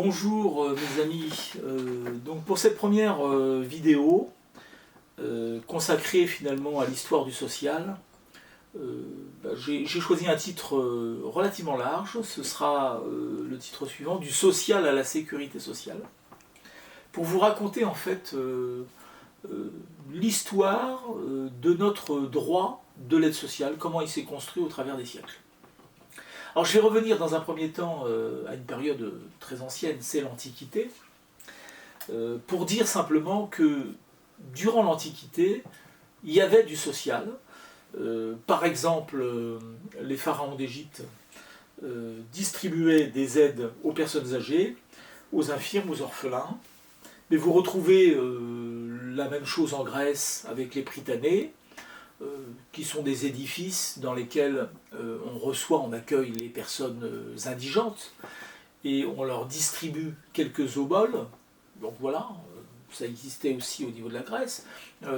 Bonjour mes amis, donc pour cette première vidéo consacrée finalement à l'histoire du social, j'ai choisi un titre relativement large, ce sera le titre suivant, du social à la sécurité sociale, pour vous raconter en fait l'histoire de notre droit de l'aide sociale, comment il s'est construit au travers des siècles. Alors je vais revenir dans un premier temps à une période très ancienne, c'est l'Antiquité, pour dire simplement que durant l'Antiquité, il y avait du social. Par exemple, les pharaons d'Égypte distribuaient des aides aux personnes âgées, aux infirmes, aux orphelins. Mais vous retrouvez la même chose en Grèce avec les Prytanée, qui sont des édifices dans lesquels on accueille les personnes indigentes et on leur distribue quelques oboles. Donc voilà, ça existait aussi au niveau de la Grèce.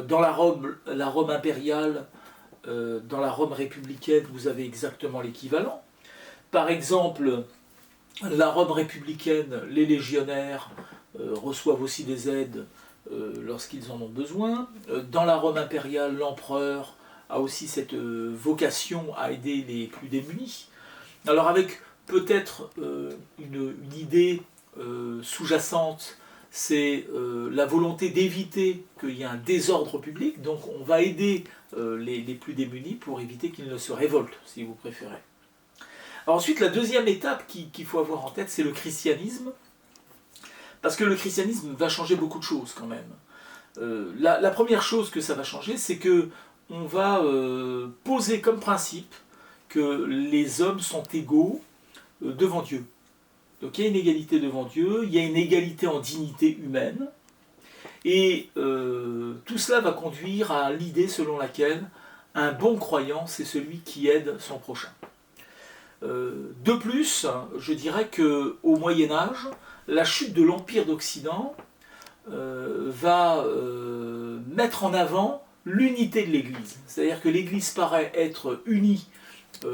Dans la Rome impériale, dans la Rome républicaine, vous avez exactement l'équivalent. Par exemple, la Rome républicaine, les légionnaires reçoivent aussi des aides lorsqu'ils en ont besoin. Dans la Rome impériale, l'empereur a aussi cette vocation à aider les plus démunis. Alors avec peut-être une idée sous-jacente, c'est la volonté d'éviter qu'il y ait un désordre public, donc on va aider les plus démunis pour éviter qu'ils ne se révoltent, si vous préférez. Alors ensuite, la deuxième étape qu'il faut avoir en tête, c'est le christianisme. Parce que le christianisme va changer beaucoup de choses quand même. La première chose que ça va changer, c'est que on va poser comme principe que les hommes sont égaux devant Dieu. Donc il y a une égalité devant Dieu, il y a une égalité en dignité humaine, et tout cela va conduire à l'idée selon laquelle un bon croyant, c'est celui qui aide son prochain. De plus, je dirais qu'au Moyen-Âge, la chute de l'Empire d'Occident va mettre en avant l'unité de l'Église. C'est-à-dire que l'Église paraît être unie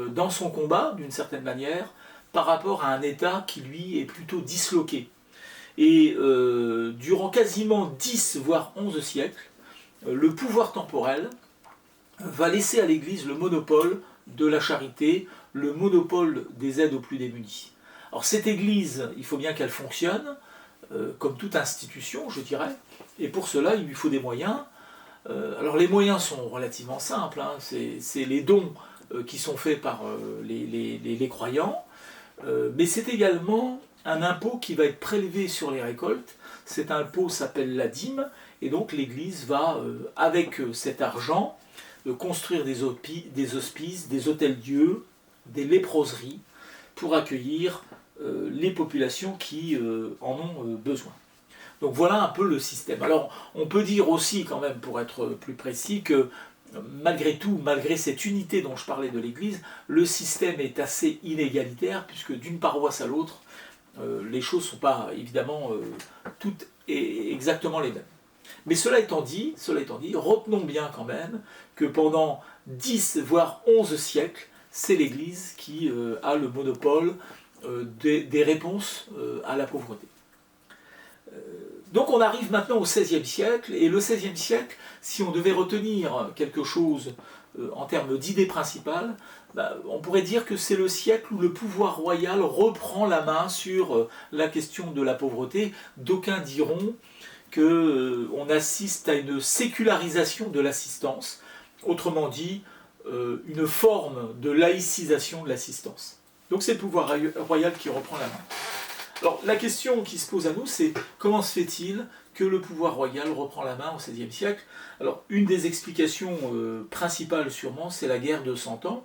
dans son combat, d'une certaine manière, par rapport à un État qui, lui, est plutôt disloqué. Et durant quasiment 10, voire 11 siècles, le pouvoir temporel va laisser à l'Église le monopole de la charité, le monopole des aides aux plus démunis. Alors cette Église, il faut bien qu'elle fonctionne, comme toute institution, je dirais, et pour cela, il lui faut des moyens. Alors les moyens sont relativement simples, hein, c'est les dons qui sont faits par les croyants, mais c'est également un impôt qui va être prélevé sur les récoltes. Cet impôt s'appelle la dîme, et donc l'Église va, avec cet argent, construire des hospices, des hôtels-dieux, des léproseries, pour accueillir les populations qui en ont besoin. Donc voilà un peu le système. Alors on peut dire aussi quand même, pour être plus précis, que malgré tout, malgré cette unité dont je parlais de l'Église, le système est assez inégalitaire, puisque d'une paroisse à l'autre, les choses ne sont pas évidemment toutes exactement les mêmes. Mais cela étant dit, retenons bien quand même que pendant 10 voire 11 siècles, c'est l'Église qui a le monopole des réponses à la pauvreté. Donc on arrive maintenant au XVIe siècle, et le XVIe siècle, si on devait retenir quelque chose en termes d'idées principales, on pourrait dire que c'est le siècle où le pouvoir royal reprend la main sur la question de la pauvreté. D'aucuns diront qu'on assiste à une sécularisation de l'assistance, autrement dit, une forme de laïcisation de l'assistance. Donc c'est le pouvoir royal qui reprend la main. Alors la question qui se pose à nous, c'est comment se fait-il que le pouvoir royal reprend la main au XVIe siècle? Alors une des explications principales sûrement, c'est la guerre de 100 ans,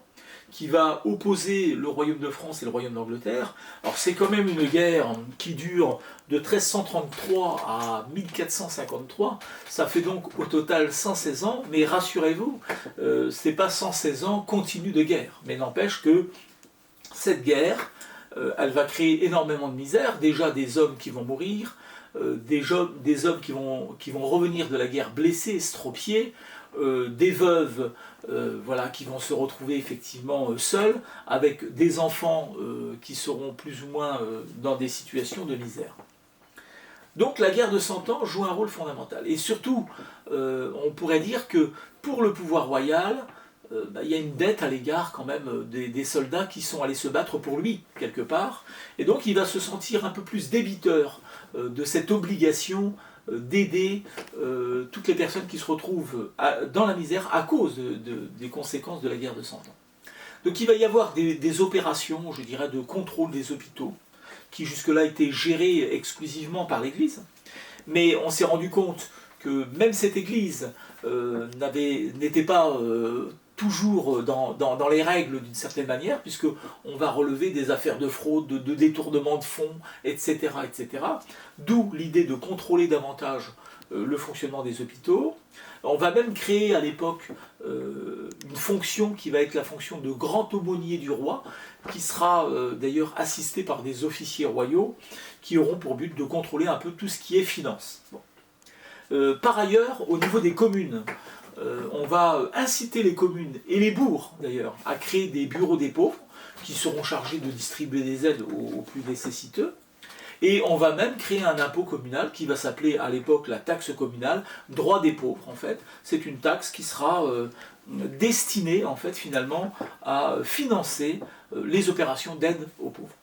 qui va opposer le royaume de France et le royaume d'Angleterre. Alors c'est quand même une guerre qui dure de 1333 à 1453, ça fait donc au total 116 ans, mais rassurez-vous, ce n'est pas 116 ans continus de guerre, mais n'empêche que cette guerre, elle va créer énormément de misère, déjà des hommes qui vont mourir, des hommes qui vont revenir de la guerre blessés, estropiés, des veuves voilà, qui vont se retrouver effectivement seules, avec des enfants qui seront plus ou moins dans des situations de misère. Donc la guerre de 100 ans joue un rôle fondamental. Et surtout, on pourrait dire que pour le pouvoir royal, il y a une dette à l'égard quand même des soldats qui sont allés se battre pour lui, quelque part. Et donc il va se sentir un peu plus débiteur de cette obligation d'aider toutes les personnes qui se retrouvent dans la misère à cause des conséquences de la guerre de 100 ans. Donc il va y avoir des opérations, je dirais, de contrôle des hôpitaux, qui jusque-là étaient gérées exclusivement par l'Église. Mais on s'est rendu compte que même cette Église n'était pas toujours dans les règles d'une certaine manière, puisqu'on va relever des affaires de fraude, de détournement de fonds, etc. etc. D'où l'idée de contrôler davantage le fonctionnement des hôpitaux. On va même créer à l'époque une fonction qui va être la fonction de grand aumônier du roi, qui sera d'ailleurs assisté par des officiers royaux qui auront pour but de contrôler un peu tout ce qui est finance. Bon. Par ailleurs, au niveau des communes, on va inciter les communes et les bourgs d'ailleurs à créer des bureaux des pauvres qui seront chargés de distribuer des aides aux plus nécessiteux. Et on va même créer un impôt communal qui va s'appeler à l'époque la taxe communale, droit des pauvres en fait. C'est une taxe qui sera destinée en fait finalement à financer les opérations d'aide aux pauvres.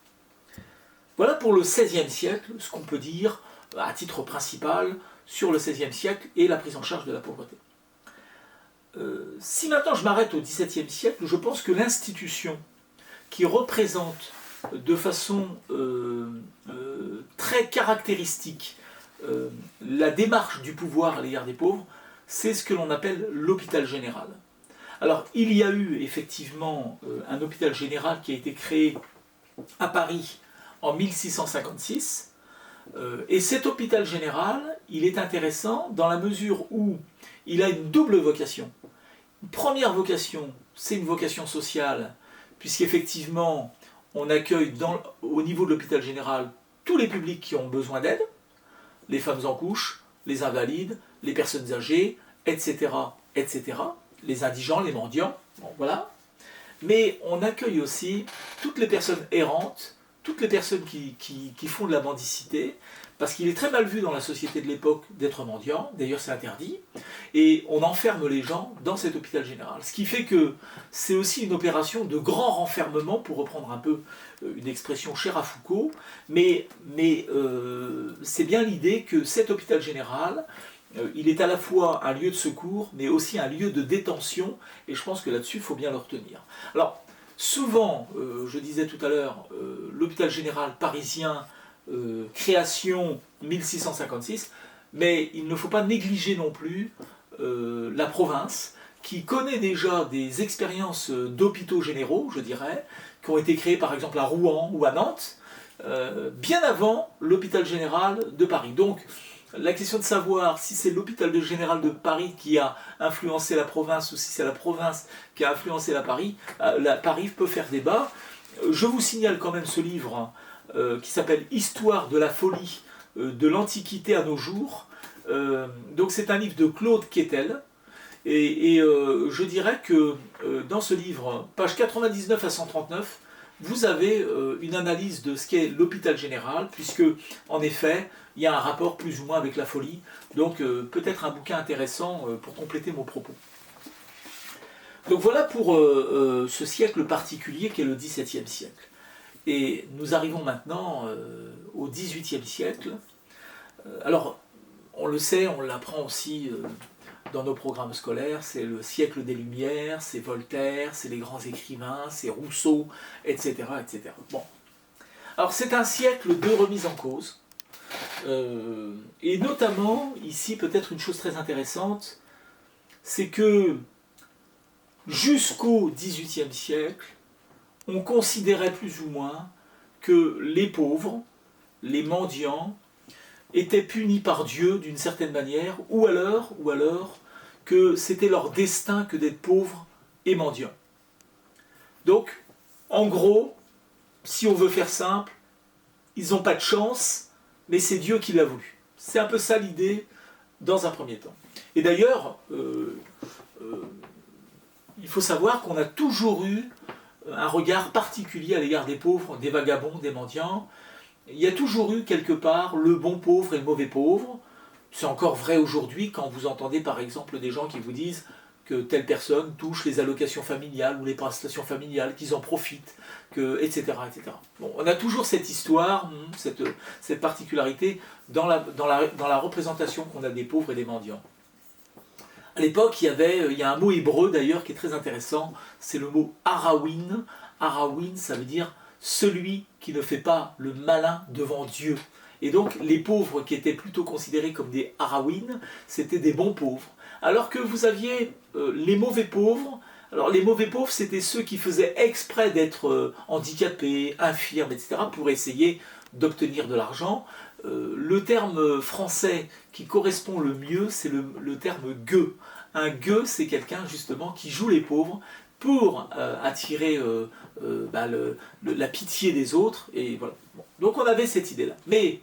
Voilà pour le XVIe siècle ce qu'on peut dire à titre principal sur le XVIe siècle et la prise en charge de la pauvreté. Si maintenant je m'arrête au XVIIe siècle, je pense que l'institution qui représente de façon très caractéristique la démarche du pouvoir à l'égard des pauvres, c'est ce que l'on appelle l'hôpital général. Alors, il y a eu effectivement un hôpital général qui a été créé à Paris en 1656, et cet hôpital général, il est intéressant dans la mesure où il a une double vocation. Une première vocation, c'est une vocation sociale, puisqu'effectivement, on accueille au niveau de l'hôpital général tous les publics qui ont besoin d'aide, les femmes en couche, les invalides, les personnes âgées, etc., etc., les indigents, les mendiants, bon, voilà. Mais on accueille aussi toutes les personnes errantes, toutes les personnes qui font de la mendicité, parce qu'il est très mal vu dans la société de l'époque d'être mendiant, d'ailleurs c'est interdit, et on enferme les gens dans cet hôpital général. Ce qui fait que c'est aussi une opération de grand renfermement, pour reprendre un peu une expression chère à Foucault, mais c'est bien l'idée que cet hôpital général, il est à la fois un lieu de secours, mais aussi un lieu de détention, et je pense que là-dessus, il faut bien le retenir. Alors, souvent, je disais tout à l'heure, l'hôpital général parisien, création 1656, mais il ne faut pas négliger non plus la province, qui connaît déjà des expériences d'hôpitaux généraux, je dirais, qui ont été créés par exemple à Rouen ou à Nantes, bien avant l'hôpital général de Paris. Donc, la question de savoir si c'est l'hôpital général de Paris qui a influencé la province ou si c'est la province qui a influencé Paris peut faire débat. Je vous signale quand même ce livre qui s'appelle « Histoire de la folie de l'Antiquité à nos jours ». Donc c'est un livre de Claude Quetel. Et je dirais que dans ce livre, pages 99 à 139, vous avez une analyse de ce qu'est l'hôpital général, puisque, en effet, il y a un rapport plus ou moins avec la folie. Donc, peut-être un bouquin intéressant pour compléter mon propos. Donc, voilà pour ce siècle particulier qu'est le XVIIe siècle. Et nous arrivons maintenant au XVIIIe siècle. Alors, on le sait, on l'apprend aussi dans nos programmes scolaires, c'est le siècle des Lumières, c'est Voltaire, c'est les grands écrivains, c'est Rousseau, etc. etc. Bon. Alors c'est un siècle de remise en cause, et notamment, ici peut-être une chose très intéressante, c'est que jusqu'au XVIIIe siècle, on considérait plus ou moins que les pauvres, les mendiants, étaient punis par Dieu d'une certaine manière, ou alors que c'était leur destin que d'être pauvres et mendiants. Donc, en gros, si on veut faire simple, ils n'ont pas de chance, mais c'est Dieu qui l'a voulu. C'est un peu ça l'idée dans un premier temps. Et d'ailleurs, il faut savoir qu'on a toujours eu un regard particulier à l'égard des pauvres, des vagabonds, des mendiants. Il y a toujours eu quelque part le bon pauvre et le mauvais pauvre. C'est encore vrai aujourd'hui quand vous entendez par exemple des gens qui vous disent que telle personne touche les allocations familiales ou les prestations familiales, qu'ils en profitent, etc., etc. Bon, on a toujours cette histoire, cette particularité dans la représentation qu'on a des pauvres et des mendiants. À l'époque, il y a un mot hébreu d'ailleurs qui est très intéressant, c'est le mot Arawin. Arawin, ça veut dire celui qui ne fait pas le malin devant Dieu. Et donc les pauvres qui étaient plutôt considérés comme des Arawin, c'était des bons pauvres. Alors que vous aviez les mauvais pauvres. Alors les mauvais pauvres, c'était ceux qui faisaient exprès d'être handicapés, infirmes, etc., pour essayer d'obtenir de l'argent. Le terme français qui correspond le mieux, c'est le terme gueux. Un gueux, c'est quelqu'un justement qui joue les pauvres pour attirer la pitié des autres. Et voilà. Bon. Donc on avait cette idée-là. Mais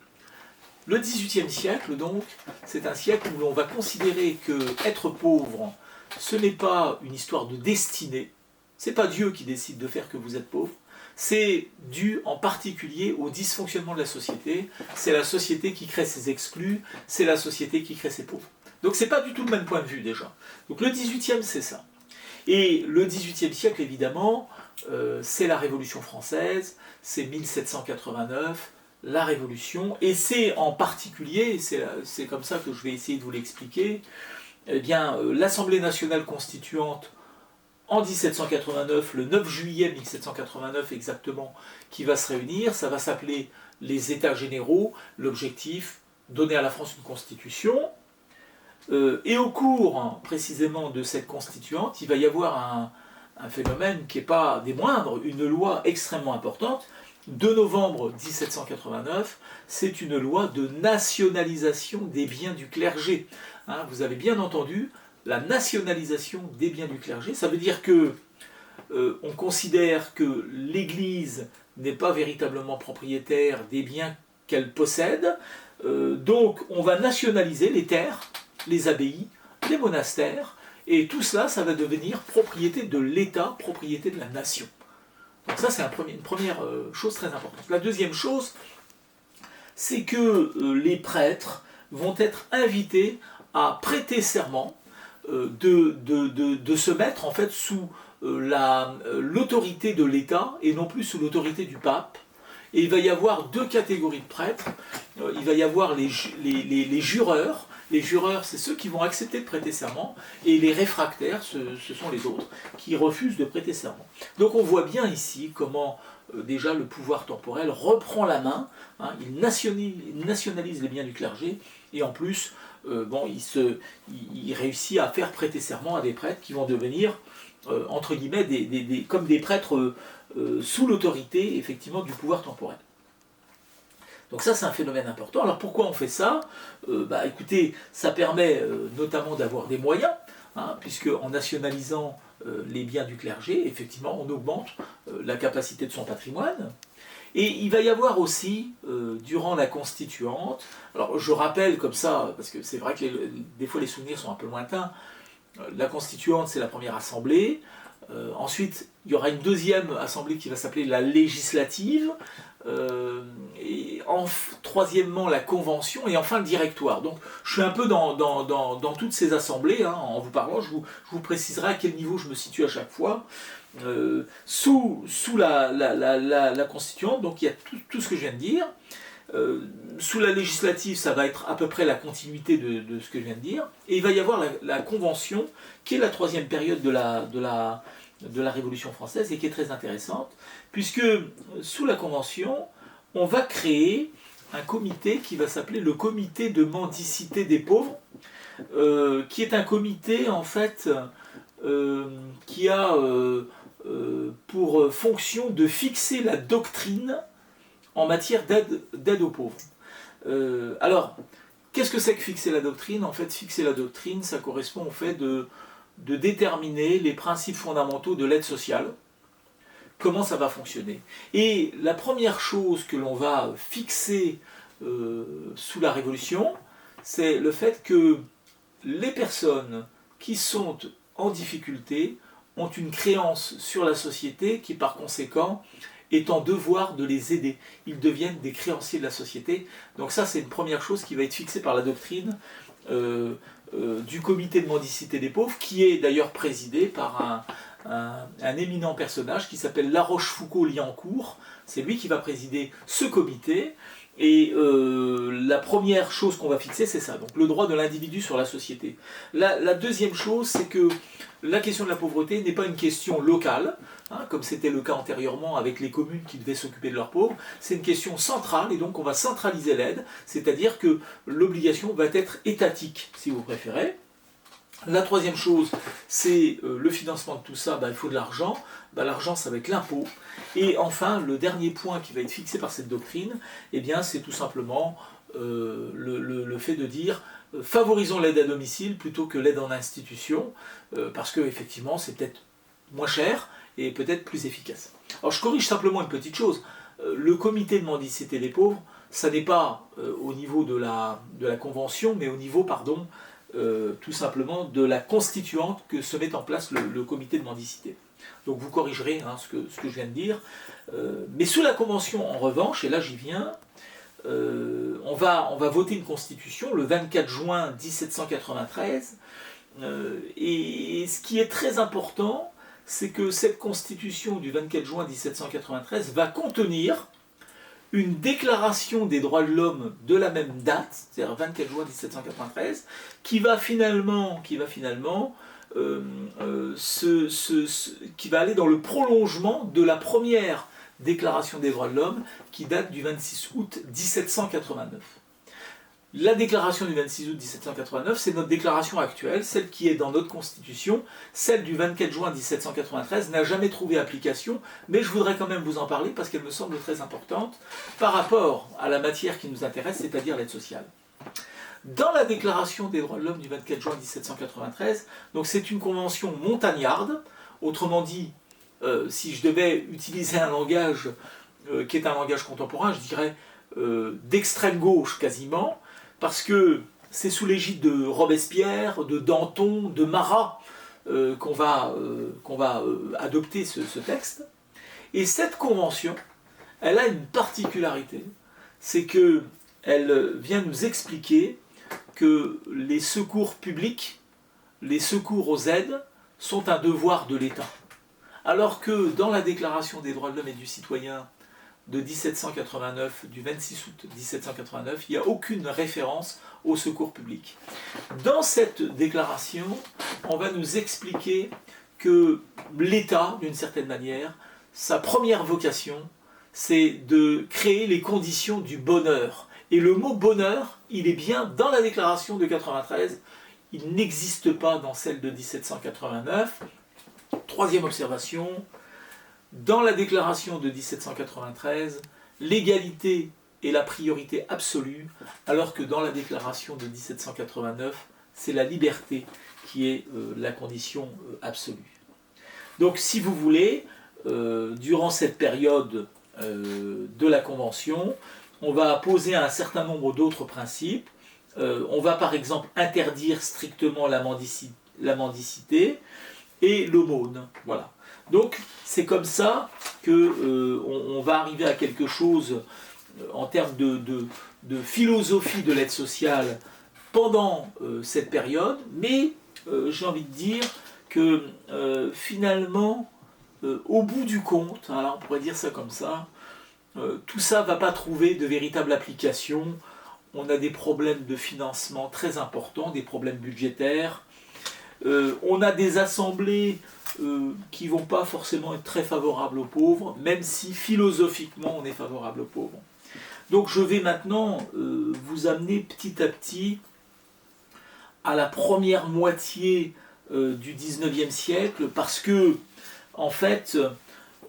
le XVIIIe siècle, donc, c'est un siècle où l'on va considérer que être pauvre, ce n'est pas une histoire de destinée. C'est pas Dieu qui décide de faire que vous êtes pauvre. C'est dû en particulier au dysfonctionnement de la société. C'est la société qui crée ses exclus, c'est la société qui crée ses pauvres. Donc c'est pas du tout le même point de vue déjà. Donc le 18e, c'est ça. Et le 18e siècle, évidemment, c'est la Révolution française, c'est 1789, la Révolution, et c'est en particulier, c'est comme ça que je vais essayer de vous l'expliquer, eh bien, l'Assemblée nationale constituante en 1789, le 9 juillet 1789 exactement, qui va se réunir. Ça va s'appeler les États généraux. L'objectif, donner à la France une constitution. Et au cours, précisément, de cette constituante, il va y avoir un phénomène qui n'est pas des moindres, une loi extrêmement importante. 2 novembre 1789, c'est une loi de nationalisation des biens du clergé. Hein, vous avez bien entendu, la nationalisation des biens du clergé, ça veut dire que on considère que l'Église n'est pas véritablement propriétaire des biens qu'elle possède, donc on va nationaliser les terres, les abbayes, les monastères, et tout cela, ça va devenir propriété de l'État, propriété de la nation. Donc ça, c'est une première chose très importante. La deuxième chose, c'est que les prêtres vont être invités à prêter serment, de se mettre en fait sous l'autorité de l'État et non plus sous l'autorité du pape. Et il va y avoir 2 catégories de prêtres. Il va y avoir les jureurs. Les jureurs, c'est ceux qui vont accepter de prêter serment, et les réfractaires, ce sont les autres, qui refusent de prêter serment. Donc on voit bien ici comment déjà le pouvoir temporel reprend la main, hein, il nationalise les biens du clergé, et en plus, il réussit à faire prêter serment à des prêtres qui vont devenir, entre guillemets, comme des prêtres sous l'autorité, effectivement, du pouvoir temporel. Donc ça, c'est un phénomène important. Alors pourquoi on fait ça ? Écoutez, ça permet notamment d'avoir des moyens, hein, puisque en nationalisant les biens du clergé, effectivement, on augmente la capacité de son patrimoine. Et il va y avoir aussi, durant la constituante, alors je rappelle comme ça, parce que c'est vrai que des fois les souvenirs sont un peu lointains, la constituante, c'est la première assemblée. Ensuite, il y aura une deuxième assemblée qui va s'appeler la législative. Et troisièmement, la convention. Et enfin, le directoire. Donc, je suis un peu dans toutes ces assemblées. Hein, en vous parlant, je vous préciserai à quel niveau je me situe à chaque fois. Sous la constituante, donc il y a tout ce que je viens de dire. Sous la législative, ça va être à peu près la continuité de ce que je viens de dire. Et il va y avoir la convention, qui est la troisième période de la Révolution française et qui est très intéressante, puisque sous la convention, on va créer un comité qui va s'appeler le comité de mendicité des pauvres, qui est un comité en fait qui a pour fonction de fixer la doctrine en matière d'aide aux pauvres. Alors, qu'est-ce que c'est que fixer la doctrine ? En fait, fixer la doctrine, ça correspond au fait de déterminer les principes fondamentaux de l'aide sociale, comment ça va fonctionner. Et la première chose que l'on va fixer sous la Révolution, c'est le fait que les personnes qui sont en difficulté ont une créance sur la société qui par conséquent est en devoir de les aider. Ils deviennent des créanciers de la société. Donc ça, c'est une première chose qui va être fixée par la doctrine du comité de mendicité des pauvres, qui est d'ailleurs présidé par un éminent personnage qui s'appelle La Rochefoucauld-Liancourt. C'est lui qui va présider ce comité. Et la première chose qu'on va fixer, c'est ça, donc le droit de l'individu sur la société. La deuxième chose, c'est que la question de la pauvreté n'est pas une question locale, hein, comme c'était le cas antérieurement avec les communes qui devaient s'occuper de leurs pauvres. C'est une question centrale, et donc on va centraliser l'aide, c'est-à-dire que l'obligation va être étatique, si vous préférez. La troisième chose, c'est le financement de tout ça, il faut de l'argent. L'argent, ça va être l'impôt. Et enfin, le dernier point qui va être fixé par cette doctrine, c'est tout simplement le fait de dire favorisons l'aide à domicile plutôt que l'aide en institution, parce que effectivement, c'est peut-être moins cher et peut-être plus efficace. Alors je corrige simplement une petite chose. Le comité de mendicité des pauvres, ça n'est pas au niveau de la convention, mais au niveau, tout simplement de la constituante que se met en place le comité de mendicité. Donc vous corrigerez ce que je viens de dire. Mais sous la convention, en revanche, et là j'y viens, on va voter une constitution le 24 juin 1793. Et ce qui est très important, c'est que cette constitution du 24 juin 1793 va contenir une déclaration des droits de l'homme de la même date, c'est-à-dire 24 juin 1793, qui va finalement qui va aller dans le prolongement de la première déclaration des droits de l'homme qui date du 26 août 1789. La déclaration du 26 août 1789, c'est notre déclaration actuelle, celle qui est dans notre Constitution. Celle du 24 juin 1793 n'a jamais trouvé application, mais je voudrais quand même vous en parler parce qu'elle me semble très importante par rapport à la matière qui nous intéresse, c'est-à-dire l'aide sociale. Dans la déclaration des droits de l'homme du 24 juin 1793, donc c'est une convention montagnarde, autrement dit, si je devais utiliser un langage qui est un langage contemporain, je dirais d'extrême gauche quasiment, parce que c'est sous l'égide de Robespierre, de Danton, de Marat qu'on va adopter ce texte. Et cette convention, elle a une particularité, c'est qu'elle vient nous expliquer que les secours publics, les secours aux aides, sont un devoir de l'État. Alors que dans la Déclaration des droits de l'homme et du citoyen de 1789, du 26 août 1789, il n'y a aucune référence au secours public. Dans cette déclaration, on va nous expliquer que l'État, d'une certaine manière, sa première vocation, c'est de créer les conditions du bonheur. Et le mot bonheur, il est bien dans la déclaration de 93, il n'existe pas dans celle de 1789. Troisième observation, dans la déclaration de 1793, l'égalité est la priorité absolue, alors que dans la déclaration de 1789, c'est la liberté qui est la condition absolue. Donc si vous voulez, durant cette période de la Convention, on va poser un certain nombre d'autres principes. On va par exemple interdire strictement la mendicité et l'aumône. Voilà. Donc c'est comme ça qu'on va arriver à quelque chose en termes de philosophie de l'aide sociale pendant cette période, mais j'ai envie de dire que finalement, au bout du compte, alors on pourrait dire ça comme ça, tout ça ne va pas trouver de véritable application. On a des problèmes de financement très importants, des problèmes budgétaires. On a des assemblées qui ne vont pas forcément être très favorables aux pauvres, même si philosophiquement on est favorable aux pauvres. Donc je vais maintenant vous amener petit à petit à la première moitié du 19e siècle, parce que, en fait,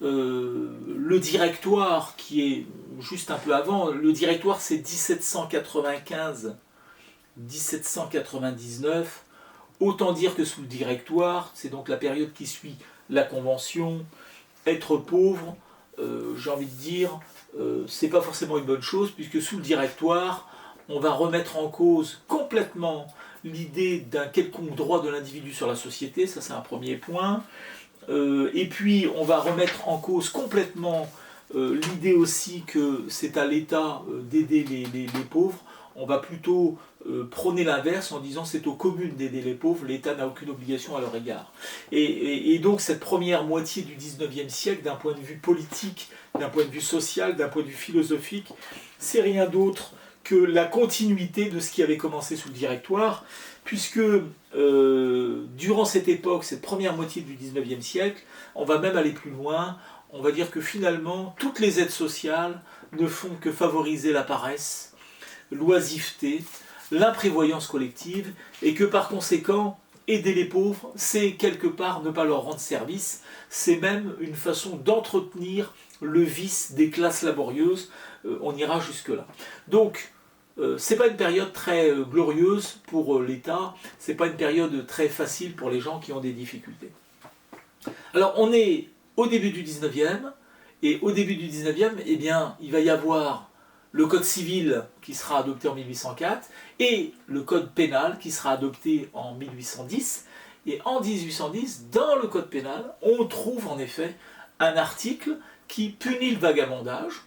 le directoire, qui est juste un peu avant, le directoire c'est 1795-1799, autant dire que sous le directoire, c'est donc la période qui suit la Convention, être pauvre, j'ai envie de dire, c'est pas forcément une bonne chose, puisque sous le directoire, on va remettre en cause complètement l'idée d'un quelconque droit de l'individu sur la société, ça c'est un premier point. Et puis on va remettre en cause complètement l'idée aussi que c'est à l'État d'aider les pauvres. On va plutôt prôner l'inverse en disant c'est aux communes d'aider les pauvres, l'État n'a aucune obligation à leur égard. Et donc cette première moitié du 19e siècle, d'un point de vue politique, d'un point de vue social, d'un point de vue philosophique, c'est rien d'autre que la continuité de ce qui avait commencé sous le Directoire, puisque durant cette époque, cette première moitié du 19e siècle, on va même aller plus loin, on va dire que finalement, toutes les aides sociales ne font que favoriser la paresse, l'oisiveté, l'imprévoyance collective, et que par conséquent, aider les pauvres, c'est quelque part ne pas leur rendre service, c'est même une façon d'entretenir le vice des classes laborieuses, on ira jusque-là. Donc, c'est pas une période très glorieuse pour l'État, c'est pas une période très facile pour les gens qui ont des difficultés. Alors, on est au début du 19e, et au début du 19e, eh bien, il va y avoir le code civil qui sera adopté en 1804 et le code pénal qui sera adopté en 1810. Et en 1810, dans le code pénal, on trouve en effet un article qui punit le vagabondage.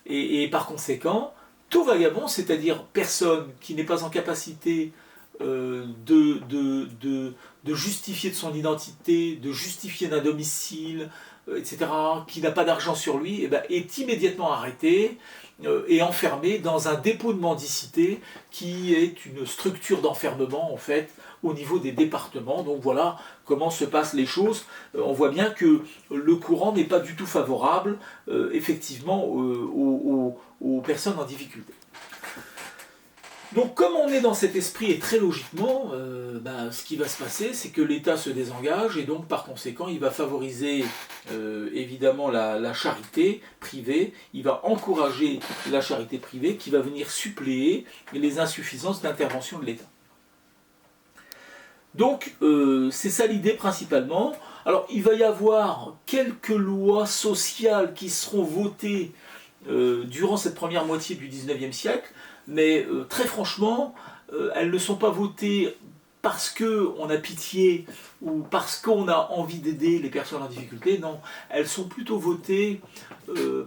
Et par conséquent, tout vagabond, c'est-à-dire personne qui n'est pas en capacité de justifier de son identité, de justifier d'un domicile, etc., qui n'a pas d'argent sur lui, est immédiatement arrêté et enfermé dans un dépôt de mendicité qui est une structure d'enfermement en fait au niveau des départements. Donc voilà comment se passent les choses. On voit bien que le courant n'est pas du tout favorable effectivement aux personnes en difficulté. Donc comme on est dans cet esprit et très logiquement, ce qui va se passer c'est que l'État se désengage et donc par conséquent il va favoriser évidemment la charité privée, il va encourager la charité privée qui va venir suppléer les insuffisances d'intervention de l'État. Donc c'est ça l'idée principalement. Alors il va y avoir quelques lois sociales qui seront votées durant cette première moitié du 19e siècle, mais très franchement, elles ne sont pas votées parce qu'on a pitié ou parce qu'on a envie d'aider les personnes en difficulté, non, elles sont plutôt votées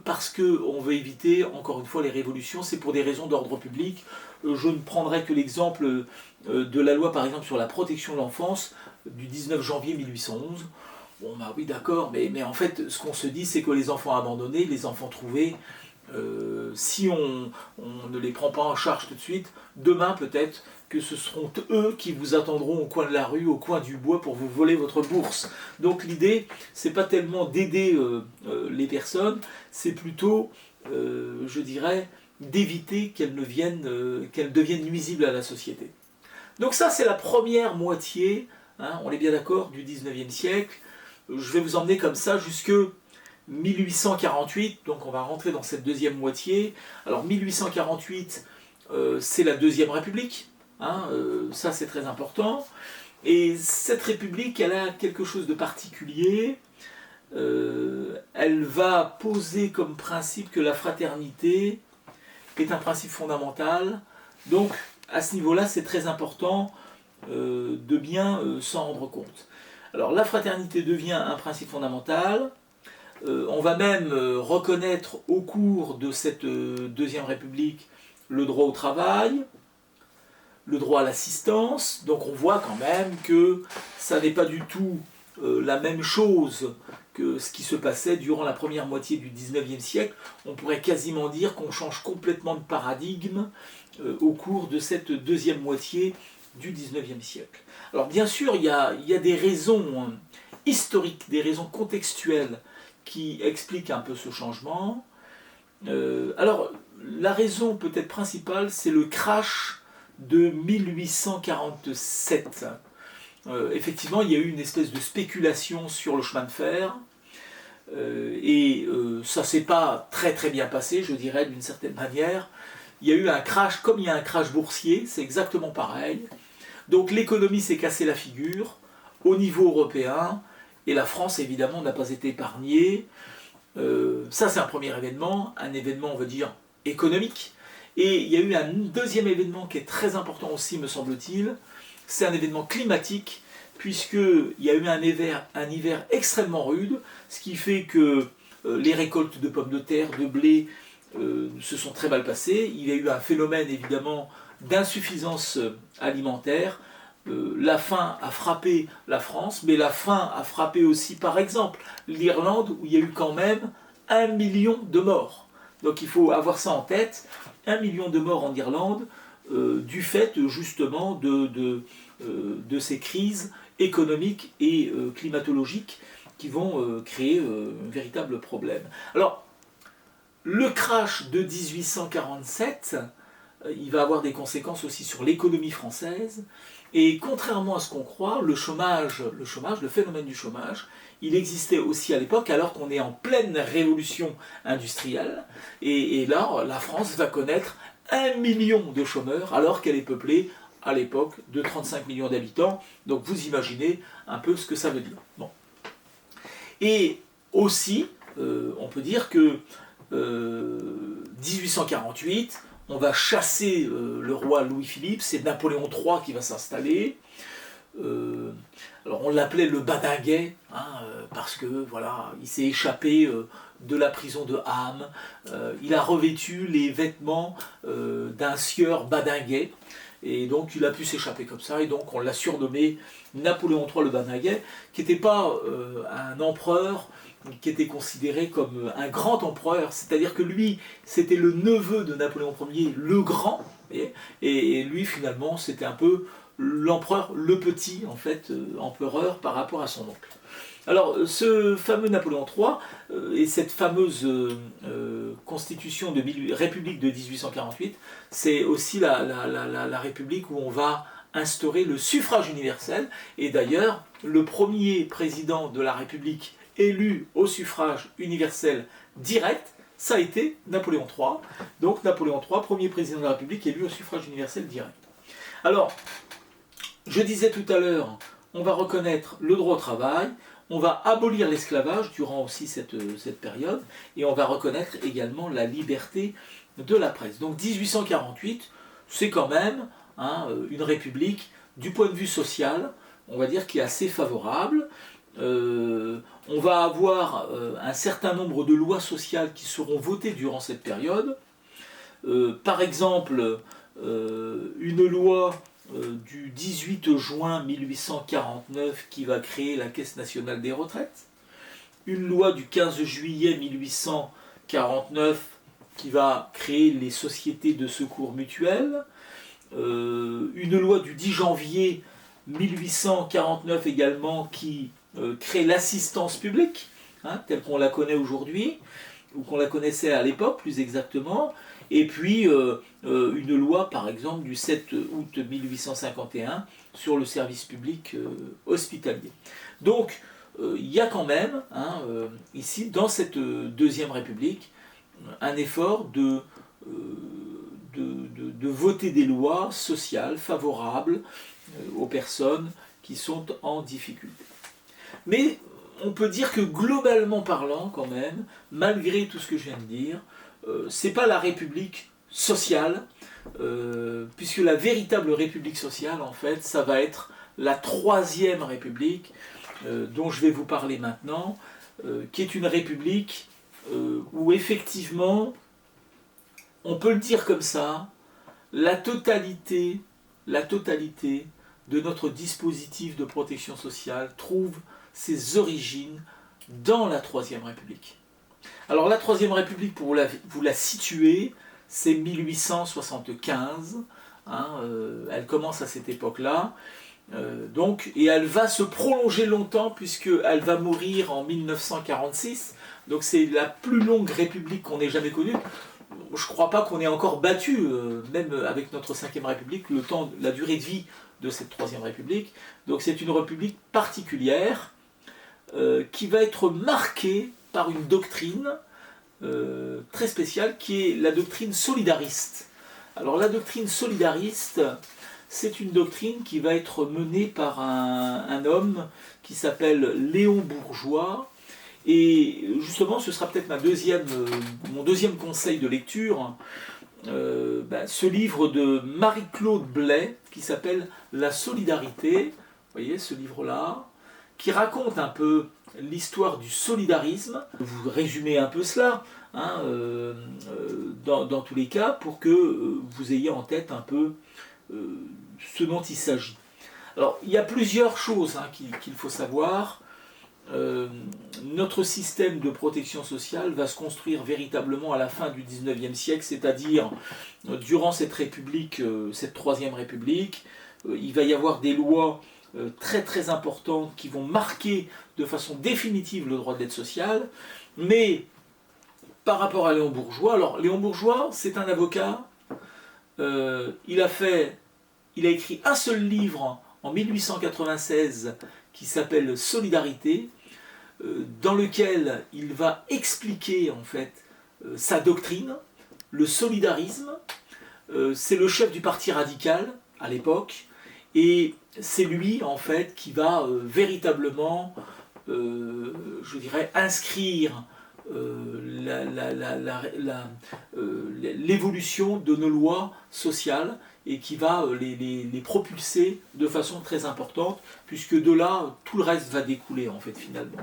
parce qu'on veut éviter, encore une fois, les révolutions, c'est pour des raisons d'ordre public. Je ne prendrai que l'exemple de la loi, par exemple, sur la protection de l'enfance du 19 janvier 1811. Bon, bah oui, d'accord, mais en fait, ce qu'on se dit, c'est que les enfants abandonnés, les enfants trouvés, si on ne les prend pas en charge tout de suite, demain peut-être que ce seront eux qui vous attendront au coin de la rue, au coin du bois pour vous voler votre bourse. Donc l'idée, c'est pas tellement d'aider les personnes, c'est plutôt, je dirais, d'éviter qu'elles deviennent nuisibles à la société. Donc ça, c'est la première moitié, hein, on est bien d'accord, du 19e siècle. Je vais vous emmener comme ça jusque 1848, donc on va rentrer dans cette deuxième moitié. Alors 1848, c'est la Deuxième République, hein, ça c'est très important. Et cette République, elle a quelque chose de particulier. Elle va poser comme principe que la fraternité est un principe fondamental. Donc à ce niveau-là, c'est très important de bien s'en rendre compte. Alors la fraternité devient un principe fondamental. On va même reconnaître au cours de cette Deuxième République le droit au travail, le droit à l'assistance. Donc on voit quand même que ça n'est pas du tout la même chose que ce qui se passait durant la première moitié du 19e siècle. On pourrait quasiment dire qu'on change complètement de paradigme au cours de cette deuxième moitié du 19e siècle. Alors bien sûr, il y a des raisons historiques, des raisons contextuelles qui expliquent un peu ce changement. Alors, la raison peut-être principale, c'est le crash de 1847. Effectivement, il y a eu une espèce de spéculation sur le chemin de fer, et ça ne s'est pas très très bien passé, je dirais, d'une certaine manière. Il y a eu un crash, comme il y a un crash boursier, c'est exactement pareil. Donc l'économie s'est cassée la figure au niveau européen, et la France, évidemment, n'a pas été épargnée. Ça, c'est un premier événement, on va dire, économique. Et il y a eu un deuxième événement qui est très important aussi, me semble-t-il. C'est un événement climatique, puisqu'il y a eu un hiver extrêmement rude, ce qui fait que les récoltes de pommes de terre, de blé, se sont très mal passées. Il y a eu un phénomène évidemment d'insuffisance alimentaire. La faim a frappé la France, mais la faim a frappé aussi par exemple l'Irlande, où il y a eu quand même 1 million de morts. Donc il faut avoir ça en tête, 1 million de morts en Irlande, du fait justement de ces crises économiques et climatologiques qui vont créer un véritable problème. Alors, le crash de 1847, il va avoir des conséquences aussi sur l'économie française, et contrairement à ce qu'on croit, le phénomène du chômage, il existait aussi à l'époque, alors qu'on est en pleine révolution industrielle, et là, la France va connaître 1 million de chômeurs, alors qu'elle est peuplée, à l'époque, de 35 millions d'habitants. Donc vous imaginez un peu ce que ça veut dire. Bon. Et aussi, on peut dire que 1848, on va chasser le roi Louis-Philippe, c'est Napoléon III qui va s'installer. Alors on l'appelait le Badinguet, parce que voilà, il s'est échappé de la prison de Ham. Il a revêtu les vêtements d'un sieur Badinguet, et donc il a pu s'échapper comme ça, et donc on l'a surnommé Napoléon III le Badinguet, qui n'était pas un empereur qui était considéré comme un grand empereur, c'est-à-dire que lui, c'était le neveu de Napoléon Ier, le grand, et lui finalement c'était un peu l'empereur, le petit en fait, empereur par rapport à son oncle. Alors ce fameux Napoléon III et cette fameuse constitution de République de 1848, c'est aussi la République où on va instaurer le suffrage universel, et d'ailleurs le premier président de la République élu au suffrage universel direct, ça a été Napoléon III. Donc Napoléon III, premier président de la République élu au suffrage universel direct. Alors, je disais tout à l'heure, on va reconnaître le droit au travail, on va abolir l'esclavage durant aussi cette période, et on va reconnaître également la liberté de la presse. Donc 1848, c'est quand même une république, du point de vue social, on va dire qui est assez favorable. On va avoir un certain nombre de lois sociales qui seront votées durant cette période. Par exemple, une loi du 18 juin 1849 qui va créer la Caisse nationale des retraites, une loi du 15 juillet 1849 qui va créer les sociétés de secours mutuels, une loi du 10 janvier 1849 également qui crée l'assistance publique, telle qu'on la connaît aujourd'hui, ou qu'on la connaissait à l'époque plus exactement, et puis une loi par exemple du 7 août 1851 sur le service public hospitalier. Donc il y a quand même ici dans cette deuxième République un effort de voter des lois sociales favorables aux personnes qui sont en difficulté. Mais on peut dire que globalement parlant quand même, malgré tout ce que je viens de dire, c'est pas la République sociale, puisque la véritable République sociale, en fait, ça va être la troisième République, dont je vais vous parler maintenant, qui est une République où effectivement, on peut le dire comme ça, la totalité de notre dispositif de protection sociale trouve ses origines dans la Troisième République. Alors la Troisième République, pour vous la situer, c'est 1875, elle commence à cette époque-là, et elle va se prolonger longtemps puisqu'elle va mourir en 1946, donc c'est la plus longue république qu'on ait jamais connue. Je ne crois pas qu'on ait encore battu, même avec notre 5e République, la durée de vie de cette Troisième République. Donc c'est une république particulière qui va être marquée par une doctrine très spéciale qui est la doctrine solidariste. Alors la doctrine solidariste, c'est une doctrine qui va être menée par un homme qui s'appelle Léon Bourgeois. Et justement, ce sera peut-être mon deuxième conseil de lecture, ce livre de Marie-Claude Blais qui s'appelle « La solidarité », voyez, ce livre-là, qui raconte un peu l'histoire du solidarisme. Vous résumez un peu cela, hein, dans tous les cas, pour que vous ayez en tête un peu ce dont il s'agit. Alors, il y a plusieurs choses hein, qu'il faut savoir. Notre système de protection sociale va se construire véritablement à la fin du XIXe siècle, c'est-à-dire durant cette République, cette Troisième République. Il va y avoir des lois très très importantes qui vont marquer de façon définitive le droit de l'aide sociale, mais par rapport à Léon Bourgeois, alors Léon Bourgeois c'est un avocat, il a écrit un seul livre en 1896 qui s'appelle Solidarité, dans lequel il va expliquer en fait sa doctrine, le solidarisme. C'est le chef du parti radical à l'époque, et c'est lui en fait qui va véritablement, je dirais, inscrire l'évolution de nos lois sociales et qui va les propulser de façon très importante, puisque de là, tout le reste va découler en fait finalement.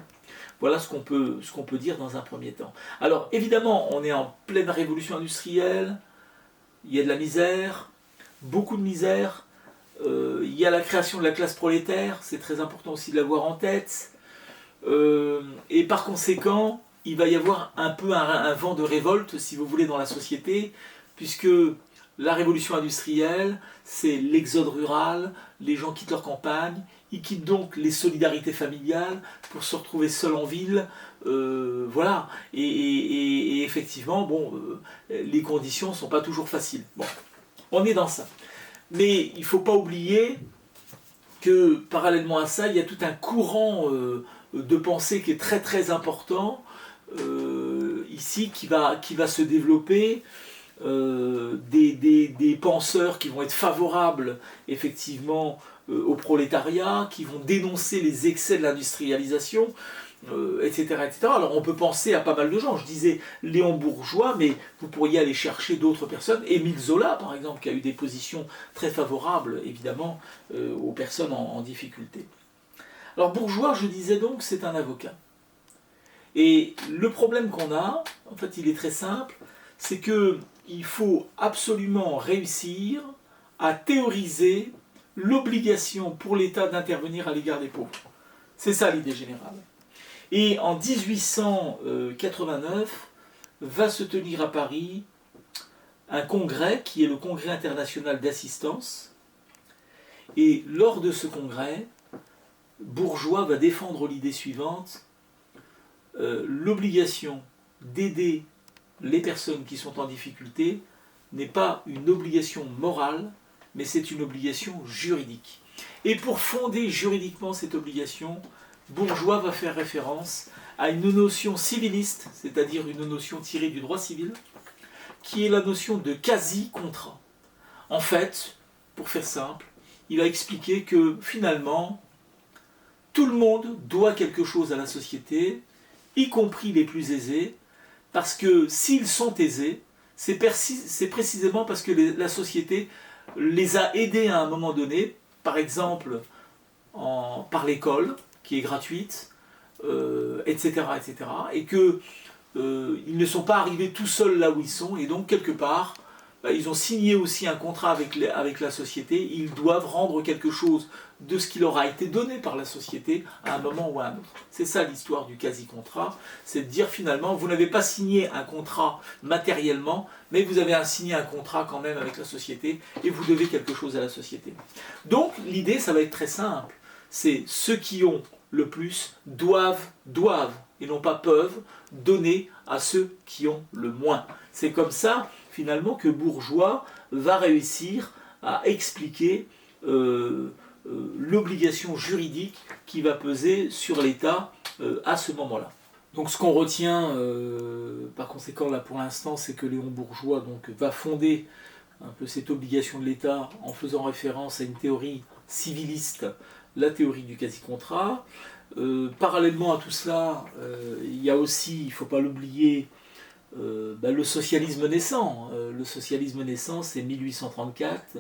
Voilà ce qu'on peut dire dans un premier temps. Alors évidemment, on est en pleine révolution industrielle, il y a de la misère, beaucoup de misère, il y a la création de la classe prolétaire, c'est très important aussi de l'avoir en tête, et par conséquent, il va y avoir un peu un vent de révolte, si vous voulez, dans la société, puisque la révolution industrielle, c'est l'exode rural, les gens quittent leur campagne, ils quittent donc les solidarités familiales pour se retrouver seuls en ville, voilà, et effectivement, bon, les conditions ne sont pas toujours faciles. Bon, on est dans ça. Mais il ne faut pas oublier que, parallèlement à ça, il y a tout un courant de pensée qui est très très important, ici, qui va se développer, des penseurs qui vont être favorables effectivement au prolétariat, qui vont dénoncer les excès de l'industrialisation, etc., etc. Alors on peut penser à pas mal de gens, je disais Léon Bourgeois, mais vous pourriez aller chercher d'autres personnes, Émile Zola par exemple, qui a eu des positions très favorables évidemment aux personnes en difficulté. Alors Bourgeois, je disais donc, c'est un avocat. Et le problème qu'on a, en fait il est très simple, c'est qu'il faut absolument réussir à théoriser l'obligation pour l'État d'intervenir à l'égard des pauvres. C'est ça l'idée générale. Et en 1889, va se tenir à Paris un congrès qui est le Congrès international d'assistance. Et lors de ce congrès, Bourgeois va défendre l'idée suivante, l'obligation d'aider les personnes qui sont en difficulté n'est pas une obligation morale, mais c'est une obligation juridique. Et pour fonder juridiquement cette obligation, Bourgeois va faire référence à une notion civiliste, c'est-à-dire une notion tirée du droit civil, qui est la notion de quasi-contrat. En fait, pour faire simple, il va expliquer que finalement, tout le monde doit quelque chose à la société, y compris les plus aisés, parce que s'ils sont aisés, c'est précisément parce que la société les a aidés à un moment donné, par exemple par l'école, qui est gratuite, etc., etc., et qu'ils ne sont pas arrivés tout seuls là où ils sont, et donc quelque part, ils ont signé aussi un contrat avec la société, ils doivent rendre quelque chose de ce qui leur a été donné par la société à un moment ou à un autre. C'est ça l'histoire du quasi-contrat, c'est de dire finalement, vous n'avez pas signé un contrat matériellement, mais vous avez signé un contrat quand même avec la société, et vous devez quelque chose à la société. Donc l'idée, ça va être très simple, c'est ceux qui ont le plus doivent, et non pas peuvent, donner à ceux qui ont le moins. C'est comme ça, finalement, que Bourgeois va réussir à expliquer l'obligation juridique qui va peser sur l'État à ce moment-là. Donc ce qu'on retient, par conséquent, là pour l'instant, c'est que Léon Bourgeois donc, va fonder un peu cette obligation de l'État en faisant référence à une théorie civiliste, la théorie du quasi-contrat. Parallèlement à tout cela, il y a aussi, il ne faut pas l'oublier, le socialisme naissant. Le socialisme naissant, c'est 1834.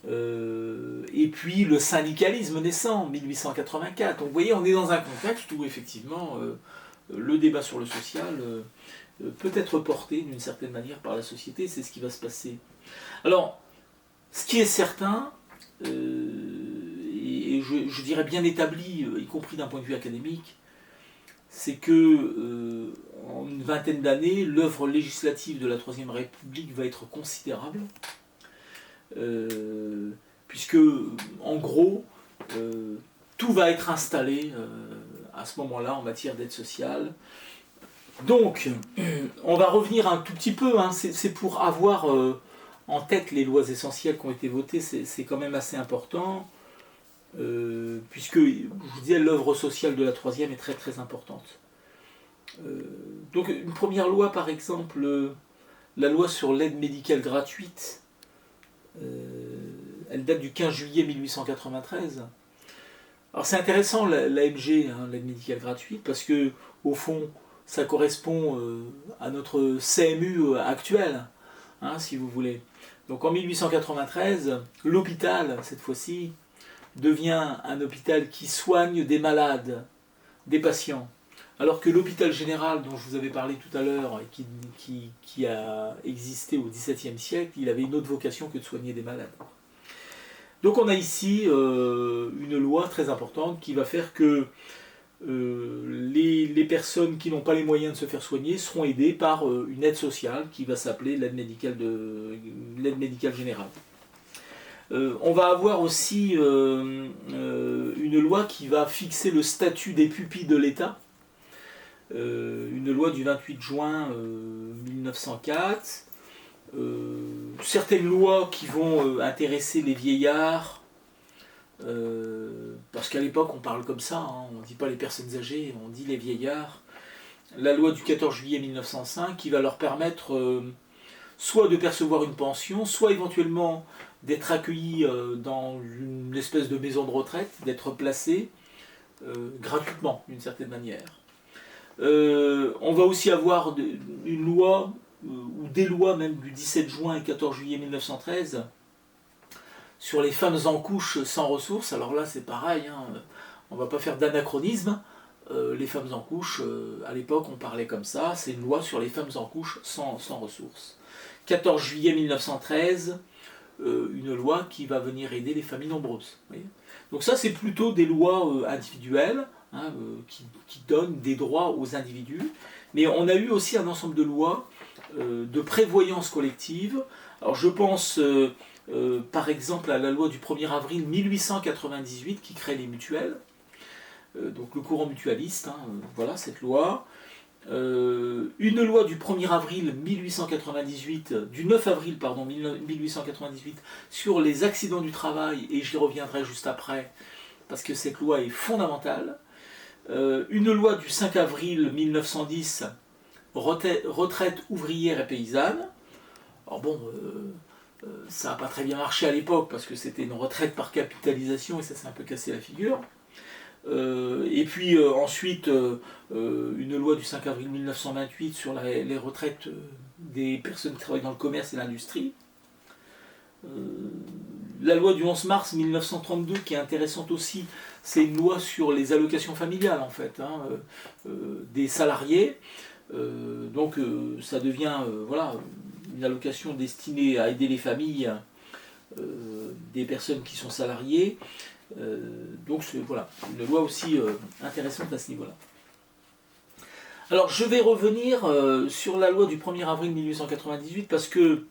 Et puis le syndicalisme naissant, 1884. Donc vous voyez, on est dans un contexte où effectivement le débat sur le social peut être porté d'une certaine manière par la société, c'est ce qui va se passer. Alors, ce qui est certain, et je dirais bien établi, y compris d'un point de vue académique, c'est que en une vingtaine d'années, l'œuvre législative de la Troisième République va être considérable, puisque, en gros, tout va être installé à ce moment-là en matière d'aide sociale. Donc, on va revenir un tout petit peu, hein, c'est pour avoir en tête les lois essentielles qui ont été votées, c'est quand même assez important, puisque, je vous disais, l'œuvre sociale de la Troisième est très très importante. Donc, une première loi, par exemple, la loi sur l'aide médicale gratuite, elle date du 15 juillet 1893. Alors c'est intéressant l'AMG, hein, l'aide médicale gratuite, parce que au fond ça correspond à notre CMU actuel, hein, si vous voulez. Donc en 1893, l'hôpital, cette fois-ci, devient un hôpital qui soigne des malades, des patients. Alors que l'hôpital général dont je vous avais parlé tout à l'heure, et qui a existé au XVIIe siècle, il avait une autre vocation que de soigner des malades. Donc on a ici une loi très importante qui va faire que les personnes qui n'ont pas les moyens de se faire soigner seront aidées par une aide sociale qui va s'appeler l'aide médicale générale. On va avoir aussi une loi qui va fixer le statut des pupilles de l'État, une loi du 28 juin 1904. Certaines lois qui vont intéresser les vieillards, parce qu'à l'époque on parle comme ça, hein, on ne dit pas les personnes âgées, on dit les vieillards. La loi du 14 juillet 1905 qui va leur permettre soit de percevoir une pension, soit éventuellement d'être accueillis dans une espèce de maison de retraite, d'être placés gratuitement d'une certaine manière. On va aussi avoir une loi ou des lois même du 17 juin et 14 juillet 1913 sur les femmes en couche sans ressources. Alors là c'est pareil, hein, on ne va pas faire d'anachronisme, les femmes en couche, à l'époque on parlait comme ça, c'est une loi sur les femmes en couche sans ressources. 14 juillet 1913, une loi qui va venir aider les familles nombreuses. Donc ça c'est plutôt des lois individuelles, hein, qui donnent des droits aux individus, mais on a eu aussi un ensemble de lois de prévoyance collective. Alors je pense par exemple à la loi du 1er avril 1898 qui crée les mutuelles, donc le courant mutualiste, hein, voilà cette loi. Une loi du 1er avril 1898, du 9 avril pardon, 1898 sur les accidents du travail, et j'y reviendrai juste après parce que cette loi est fondamentale. Une loi du 5 avril 1910, retraite ouvrière et paysanne. Alors bon, ça n'a pas très bien marché à l'époque parce que c'était une retraite par capitalisation et ça s'est un peu cassé la figure. Et puis ensuite une loi du 5 avril 1928 sur les retraites des personnes qui travaillent dans le commerce et l'industrie. La loi du 11 mars 1932 qui est intéressante aussi, c'est une loi sur les allocations familiales en fait, hein, des salariés. Donc ça devient voilà, une allocation destinée à aider les familles des personnes qui sont salariées. Donc c'est voilà, une loi aussi intéressante à ce niveau-là. Alors je vais revenir sur la loi du 1er avril 1898 parce que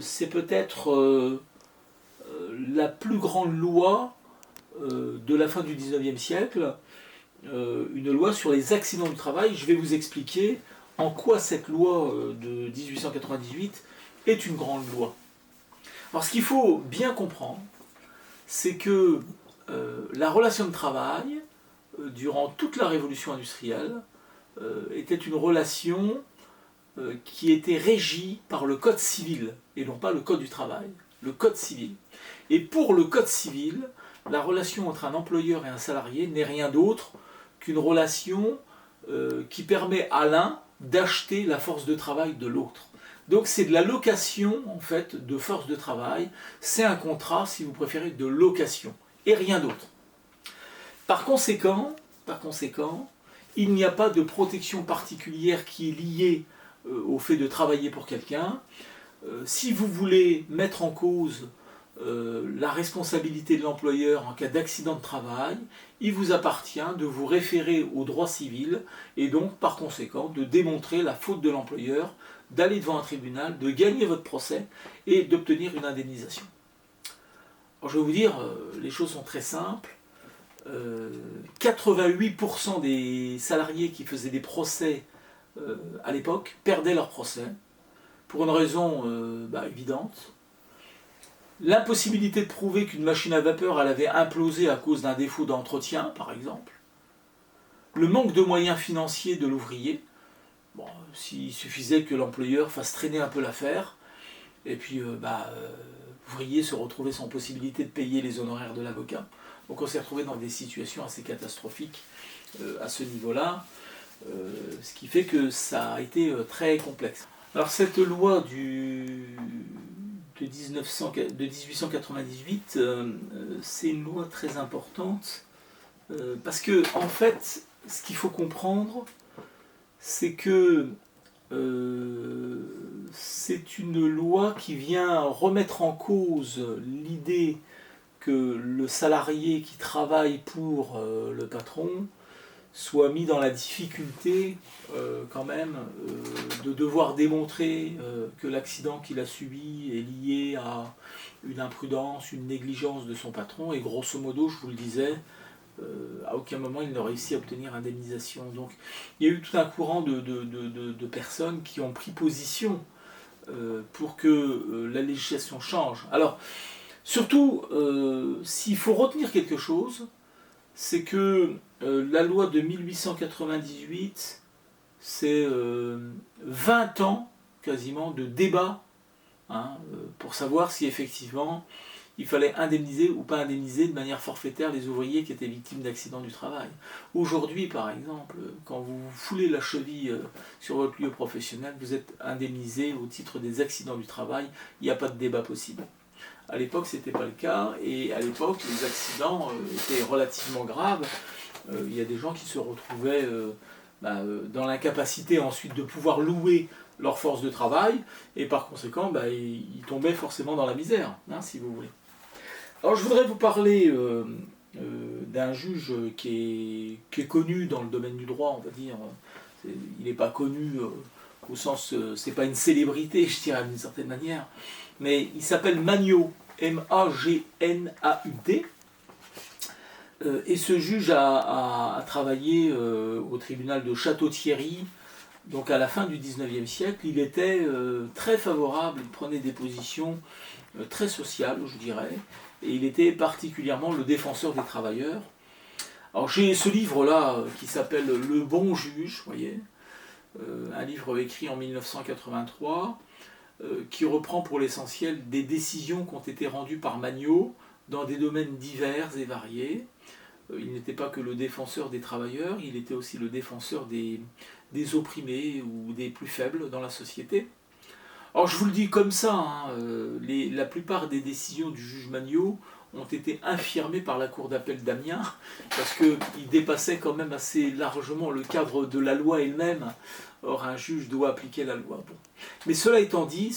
c'est peut-être la plus grande loi de la fin du 19e siècle, une loi sur les accidents du travail. Je vais vous expliquer en quoi cette loi de 1898 est une grande loi. Alors ce qu'il faut bien comprendre, c'est que la relation de travail, durant toute la révolution industrielle, était une relation qui était régie par le code civil, et non pas le code du travail, le code civil. Et pour le code civil, la relation entre un employeur et un salarié n'est rien d'autre qu'une relation qui permet à l'un d'acheter la force de travail de l'autre. Donc c'est de la location en fait de force de travail, c'est un contrat si vous préférez de location et rien d'autre. Par conséquent, il n'y a pas de protection particulière qui est liée au fait de travailler pour quelqu'un. Si vous voulez mettre en cause la responsabilité de l'employeur en cas d'accident de travail, il vous appartient de vous référer au droit civil et donc par conséquent de démontrer la faute de l'employeur, d'aller devant un tribunal, de gagner votre procès et d'obtenir une indemnisation. Alors, je vais vous dire, les choses sont très simples. 88% des salariés qui faisaient des procès à l'époque perdaient leur procès pour une raison évidente. L'impossibilité de prouver qu'une machine à vapeur elle avait implosé à cause d'un défaut d'entretien, par exemple. Le manque de moyens financiers de l'ouvrier. Bon, s'il suffisait que l'employeur fasse traîner un peu l'affaire, et puis l'ouvrier se retrouvait sans possibilité de payer les honoraires de l'avocat. Donc on s'est retrouvé dans des situations assez catastrophiques à ce niveau-là, ce qui fait que ça a été très complexe. Alors cette loi de 1898, c'est une loi très importante, parce que en fait, ce qu'il faut comprendre, c'est que c'est une loi qui vient remettre en cause l'idée que le salarié qui travaille pour le patron soit mis dans la difficulté quand même de devoir démontrer que l'accident qu'il a subi est lié à une imprudence, une négligence de son patron, et grosso modo, je vous le disais, à aucun moment il ne réussit à obtenir indemnisation. Donc il y a eu tout un courant de personnes qui ont pris position pour que la législation change. Alors, surtout, s'il faut retenir quelque chose, c'est que la loi de 1898, c'est 20 ans quasiment de débat pour savoir si effectivement il fallait indemniser ou pas indemniser de manière forfaitaire les ouvriers qui étaient victimes d'accidents du travail. Aujourd'hui, par exemple, quand vous vous foulez la cheville sur votre lieu professionnel, vous êtes indemnisé au titre des accidents du travail, il n'y a pas de débat possible. À l'époque, ce n'était pas le cas, et à l'époque, les accidents étaient relativement graves. Il y a des gens qui se retrouvaient dans l'incapacité ensuite de pouvoir louer leur force de travail, et par conséquent, ils tombaient forcément dans la misère, si vous voulez. Alors, je voudrais vous parler d'un juge qui est connu dans le domaine du droit, on va dire. Il n'est pas connu au sens, c'est pas une célébrité, je dirais d'une certaine manière, mais il s'appelle Magnaud, M-A-G-N-A-U-D, et ce juge a travaillé au tribunal de Château-Thierry, donc à la fin du XIXe siècle. Il était très favorable, il prenait des positions très sociales, je dirais, et il était particulièrement le défenseur des travailleurs. Alors j'ai ce livre-là qui s'appelle Le bon juge, vous voyez, un livre écrit en 1983, qui reprend pour l'essentiel des décisions qui ont été rendues par Magnaud dans des domaines divers et variés. Il n'était pas que le défenseur des travailleurs, il était aussi le défenseur des opprimés ou des plus faibles dans la société. Alors je vous le dis comme ça, la plupart des décisions du juge Magnaud ont été infirmées par la cour d'appel d'Amiens, parce qu'ils dépassaient quand même assez largement le cadre de la loi elle-même. Or, un juge doit appliquer la loi. Bon. Mais cela étant dit,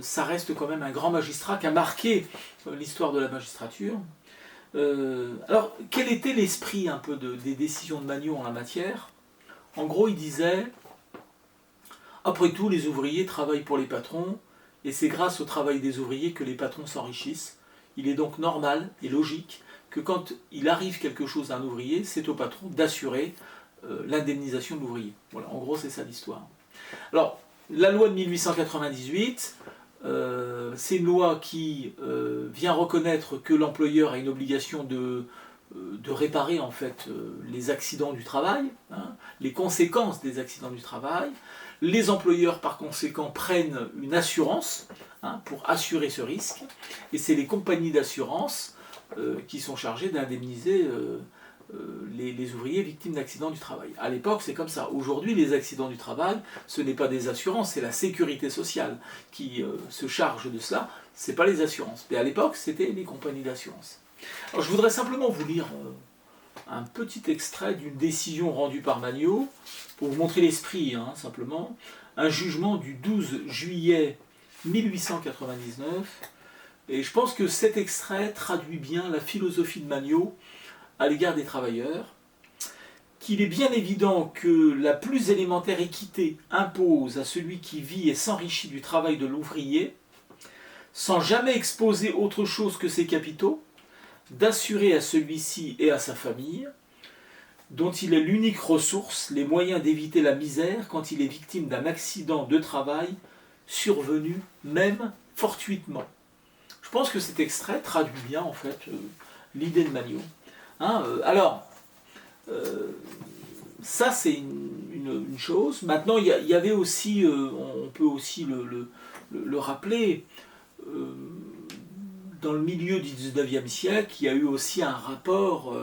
ça reste quand même un grand magistrat qui a marqué l'histoire de la magistrature. Alors, quel était l'esprit un peu des décisions de Magnaud en la matière? En gros, il disait, après tout, les ouvriers travaillent pour les patrons, et c'est grâce au travail des ouvriers que les patrons s'enrichissent. Il est donc normal et logique que quand il arrive quelque chose à un ouvrier, c'est au patron d'assurer l'indemnisation de l'ouvrier. Voilà, en gros, c'est ça l'histoire. Alors, la loi de 1898, c'est une loi qui vient reconnaître que l'employeur a une obligation de réparer en fait les accidents du travail, les conséquences des accidents du travail. Les employeurs par conséquent prennent une assurance pour assurer ce risque, et c'est les compagnies d'assurance qui sont chargées d'indemniser les ouvriers victimes d'accidents du travail. À l'époque, c'est comme ça. Aujourd'hui, les accidents du travail, ce n'est pas des assurances, c'est la sécurité sociale qui se charge de cela, ce n'est pas les assurances. Mais à l'époque, c'était les compagnies d'assurance. Alors, je voudrais simplement vous lire un petit extrait d'une décision rendue par Magnot, pour vous montrer l'esprit, hein, simplement. Un jugement du 12 juillet 1899. Et je pense que cet extrait traduit bien la philosophie de Magnot à l'égard des travailleurs, qu'il est bien évident que la plus élémentaire équité impose à celui qui vit et s'enrichit du travail de l'ouvrier, sans jamais exposer autre chose que ses capitaux, d'assurer à celui-ci et à sa famille, dont il est l'unique ressource, les moyens d'éviter la misère quand il est victime d'un accident de travail survenu, même fortuitement. Je pense que cet extrait traduit bien en fait l'idée de Magnot. Hein, ça c'est une chose. Maintenant, il y avait aussi, on peut aussi le rappeler, dans le milieu du 19e siècle, il y a eu aussi un rapport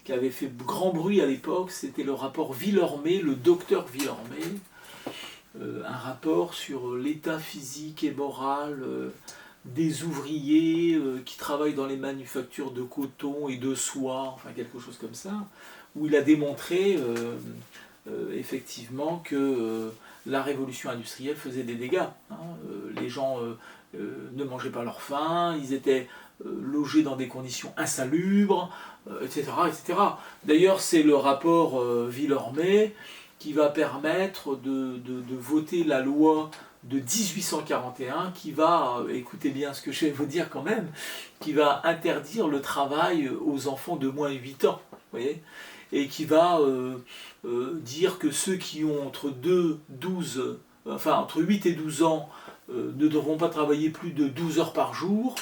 qui avait fait grand bruit à l'époque, c'était le rapport Villormé, le docteur Villormé, un rapport sur l'état physique et moral des ouvriers qui travaillent dans les manufactures de coton et de soie, enfin quelque chose comme ça, où il a démontré effectivement que la révolution industrielle faisait des dégâts. Hein. Les gens ne mangeaient pas leur faim, ils étaient logés dans des conditions insalubres, etc., etc. D'ailleurs, c'est le rapport Villormé qui va permettre de voter la loi de 1841 qui va, écoutez bien ce que je vais vous dire quand même, qui va interdire le travail aux enfants de moins de 8 ans, vous voyez, et qui va dire que ceux qui ont entre 8 et 12 ans ne devront pas travailler plus de 12 heures par jour,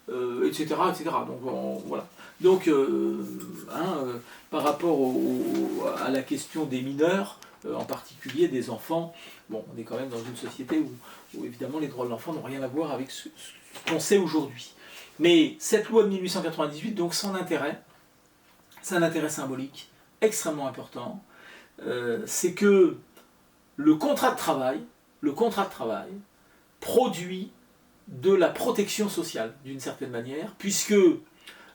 etc., etc. Donc voilà. Donc, par rapport à la question des mineurs, en particulier des enfants, bon, on est quand même dans une société où évidemment les droits de l'enfant n'ont rien à voir avec ce qu'on sait aujourd'hui. Mais cette loi de 1898, donc son intérêt, c'est un intérêt symbolique extrêmement important, c'est que le contrat de travail produit de la protection sociale, d'une certaine manière, puisque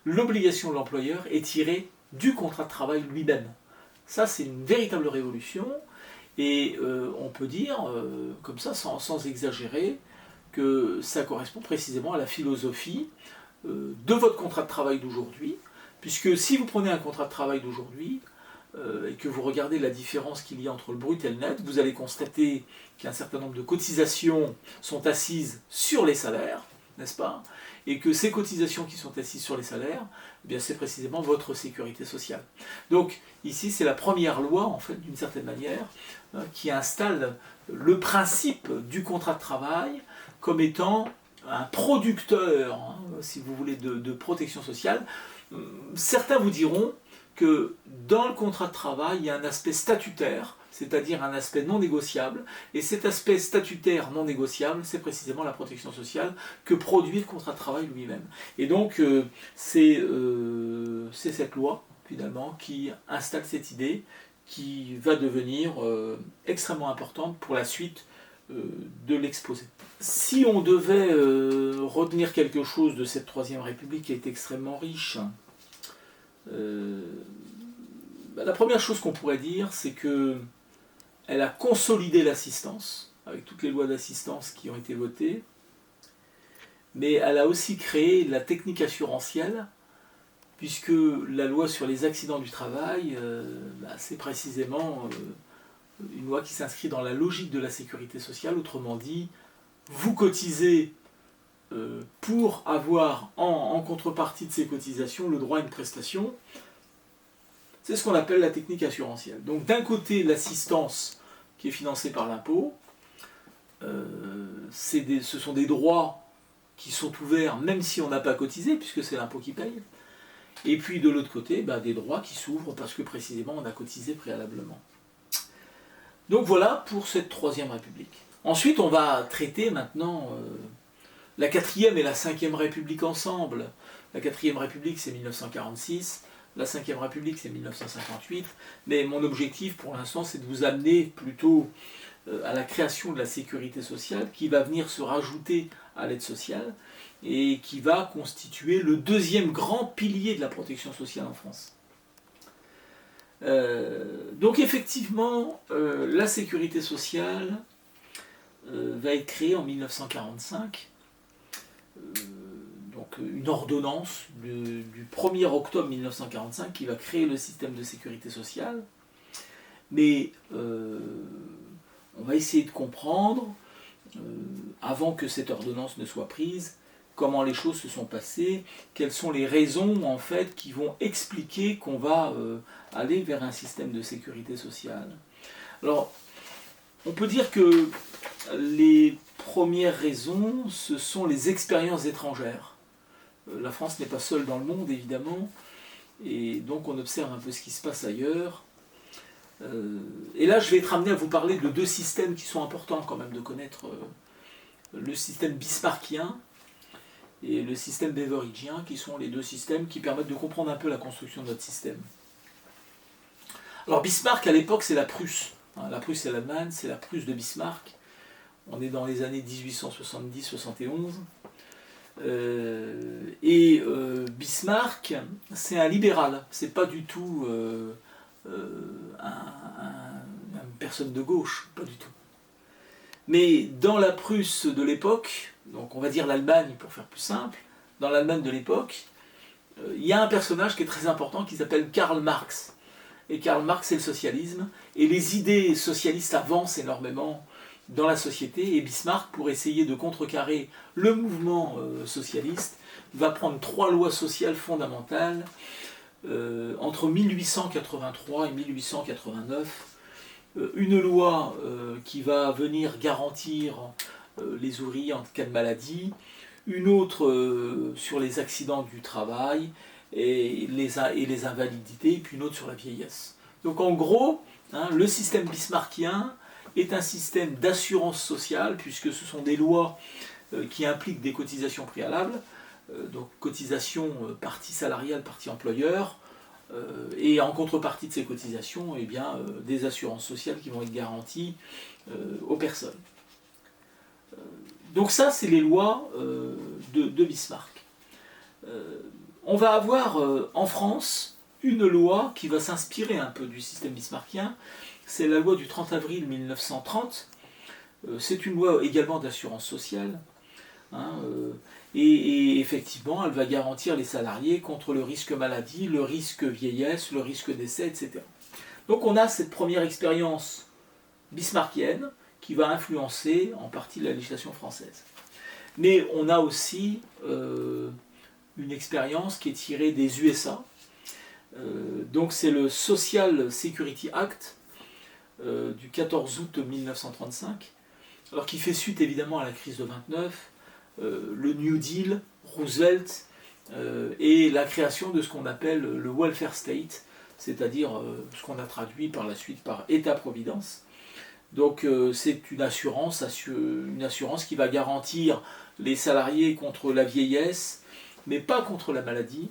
l'obligation de l'employeur est tirée du contrat de travail lui-même. Ça, c'est une véritable révolution, et on peut dire, comme ça, sans exagérer, que ça correspond précisément à la philosophie de votre contrat de travail d'aujourd'hui, puisque si vous prenez un contrat de travail d'aujourd'hui, et que vous regardez la différence qu'il y a entre le brut et le net, vous allez constater qu'un certain nombre de cotisations sont assises sur les salaires, n'est-ce pas? Et que ces cotisations qui sont assises sur les salaires, eh bien c'est précisément votre sécurité sociale. Donc ici c'est la première loi, en fait, d'une certaine manière, qui installe le principe du contrat de travail comme étant un producteur, hein, si vous voulez, de protection sociale. Certains vous diront que dans le contrat de travail, il y a un aspect statutaire, c'est-à-dire un aspect non négociable, et cet aspect statutaire non négociable, c'est précisément la protection sociale que produit le contrat de travail lui-même. Et donc, c'est cette loi, finalement, qui installe cette idée, qui va devenir extrêmement importante pour la suite de l'exposé. Si on devait retenir quelque chose de cette Troisième République qui est extrêmement riche, la première chose qu'on pourrait dire, c'est que elle a consolidé l'assistance, avec toutes les lois d'assistance qui ont été votées, mais elle a aussi créé la technique assurantielle, puisque la loi sur les accidents du travail, c'est précisément une loi qui s'inscrit dans la logique de la sécurité sociale, autrement dit, vous cotisez pour avoir en contrepartie de ces cotisations le droit à une prestation. C'est ce qu'on appelle la technique assurantielle. Donc d'un côté, l'assistance qui est financée par l'impôt, ce sont des droits qui sont ouverts même si on n'a pas cotisé, puisque c'est l'impôt qui paye. Et puis de l'autre côté, des droits qui s'ouvrent parce que précisément on a cotisé préalablement. Donc voilà pour cette Troisième République. Ensuite, on va traiter maintenant la Quatrième et la Cinquième République ensemble. La Quatrième République, c'est 1946. La Ve République, c'est 1958, mais mon objectif pour l'instant, c'est de vous amener plutôt à la création de la sécurité sociale qui va venir se rajouter à l'aide sociale et qui va constituer le deuxième grand pilier de la protection sociale en France. Donc effectivement, la sécurité sociale va être créée en 1945. Donc une ordonnance du 1er octobre 1945 qui va créer le système de sécurité sociale. Mais on va essayer de comprendre, avant que cette ordonnance ne soit prise, comment les choses se sont passées, quelles sont les raisons en fait qui vont expliquer qu'on va aller vers un système de sécurité sociale. Alors, on peut dire que les premières raisons, ce sont les expériences étrangères. La France n'est pas seule dans le monde, évidemment, et donc on observe un peu ce qui se passe ailleurs. Et là, je vais être amené à vous parler de deux systèmes qui sont importants quand même de connaître. Le système bismarckien et le système beveridgien, qui sont les deux systèmes qui permettent de comprendre un peu la construction de notre système. Alors Bismarck, à l'époque, c'est la Prusse. La Prusse, c'est l'Allemagne, c'est la Prusse de Bismarck. On est dans les années 1870-71. Bismarck, c'est un libéral. C'est pas du tout une personne de gauche, pas du tout. Mais dans la Prusse de l'époque, donc on va dire l'Allemagne pour faire plus simple, dans l'Allemagne de l'époque, il y a un personnage qui est très important qui s'appelle Karl Marx. Et Karl Marx, c'est le socialisme, et les idées socialistes avancent énormément dans la société, et Bismarck, pour essayer de contrecarrer le mouvement socialiste, va prendre 3 lois sociales fondamentales entre 1883 et 1889. Une loi qui va venir garantir les ouvriers en cas de maladie, une autre sur les accidents du travail et les invalidités, et puis une autre sur la vieillesse. Donc en gros, le système bismarckien est un système d'assurance sociale, puisque ce sont des lois qui impliquent des cotisations préalables, donc cotisations partie salariale, partie employeur, et en contrepartie de ces cotisations, eh bien, des assurances sociales qui vont être garanties aux personnes. Donc ça, c'est les lois de Bismarck. On va avoir en France une loi qui va s'inspirer un peu du système bismarckien, c'est la loi du 30 avril 1930. C'est une loi également d'assurance sociale, et effectivement, elle va garantir les salariés contre le risque maladie, le risque vieillesse, le risque décès, etc. Donc on a cette première expérience bismarckienne qui va influencer en partie la législation française. Mais on a aussi une expérience qui est tirée des USA. Donc c'est le Social Security Act du 14 août 1935, alors qui fait suite évidemment à la crise de 29, le New Deal, Roosevelt, et la création de ce qu'on appelle le welfare state, c'est-à-dire ce qu'on a traduit par la suite par État-providence. Donc c'est une assurance qui va garantir les salariés contre la vieillesse, mais pas contre la maladie.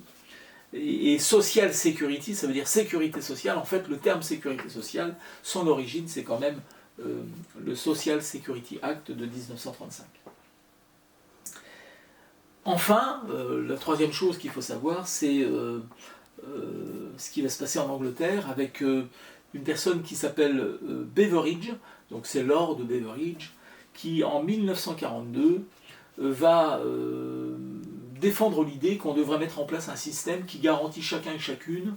Et social security, ça veut dire sécurité sociale. En fait, le terme sécurité sociale, son origine, c'est quand même le Social Security Act de 1935. Enfin, la troisième chose qu'il faut savoir, c'est ce qui va se passer en Angleterre avec une personne qui s'appelle Beveridge, donc c'est Lord Beveridge, qui en 1942 va défendre l'idée qu'on devrait mettre en place un système qui garantit chacun et chacune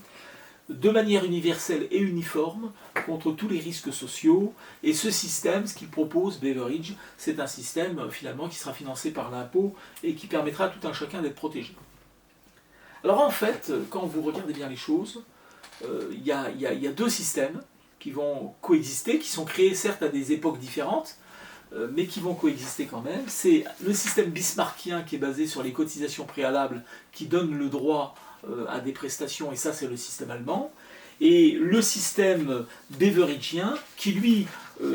de manière universelle et uniforme contre tous les risques sociaux. Et ce système, ce qu'il propose, Beveridge, c'est un système finalement qui sera financé par l'impôt et qui permettra à tout un chacun d'être protégé. Alors en fait, quand vous regardez bien les choses, il y a deux systèmes qui vont coexister, qui sont créés certes à des époques différentes, mais qui vont coexister quand même. C'est le système bismarckien qui est basé sur les cotisations préalables qui donne le droit à des prestations, et ça c'est le système allemand, et le système beveridgien qui lui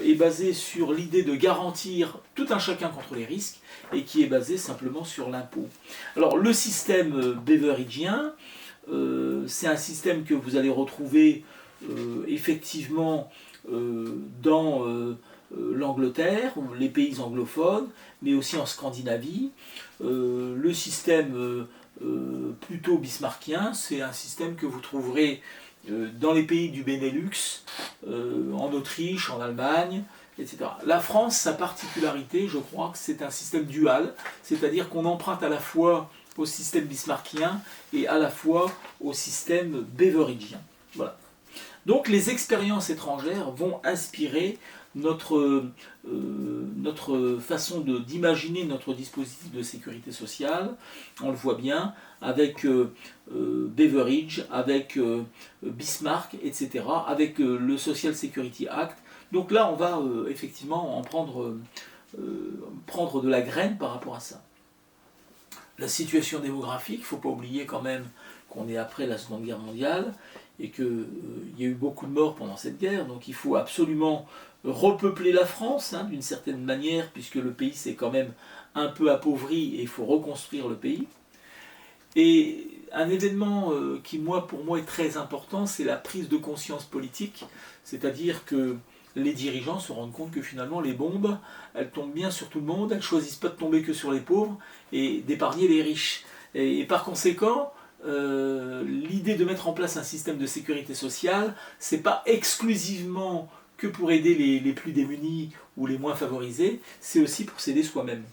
est basé sur l'idée de garantir tout un chacun contre les risques et qui est basé simplement sur l'impôt. Alors le système beveridgien c'est un système que vous allez retrouver effectivement dans l'Angleterre, les pays anglophones, mais aussi en Scandinavie. Le système plutôt bismarckien, c'est un système que vous trouverez dans les pays du Benelux, en Autriche, en Allemagne, etc. La France, sa particularité, je crois que c'est un système dual, c'est-à-dire qu'on emprunte à la fois au système bismarckien et à la fois au système beveridgien. Voilà. Donc les expériences étrangères vont inspirer notre façon d'imaginer notre dispositif de sécurité sociale. On le voit bien avec Beveridge, avec Bismarck, etc., avec le Social Security Act. Donc là, on va effectivement en prendre de la graine par rapport à ça. La situation démographique, il ne faut pas oublier quand même qu'on est après la Seconde Guerre mondiale et qu'il y a eu beaucoup de morts pendant cette guerre, donc il faut absolument repeupler la France, hein, d'une certaine manière, puisque le pays s'est quand même un peu appauvri et il faut reconstruire le pays. Et un événement qui, pour moi, est très important, c'est la prise de conscience politique, c'est-à-dire que les dirigeants se rendent compte que finalement les bombes, elles tombent bien sur tout le monde, elles ne choisissent pas de tomber que sur les pauvres et d'épargner les riches. Et par conséquent, l'idée de mettre en place un système de sécurité sociale, c'est pas exclusivement que pour aider les plus démunis ou les moins favorisés, c'est aussi pour s'aider soi-même.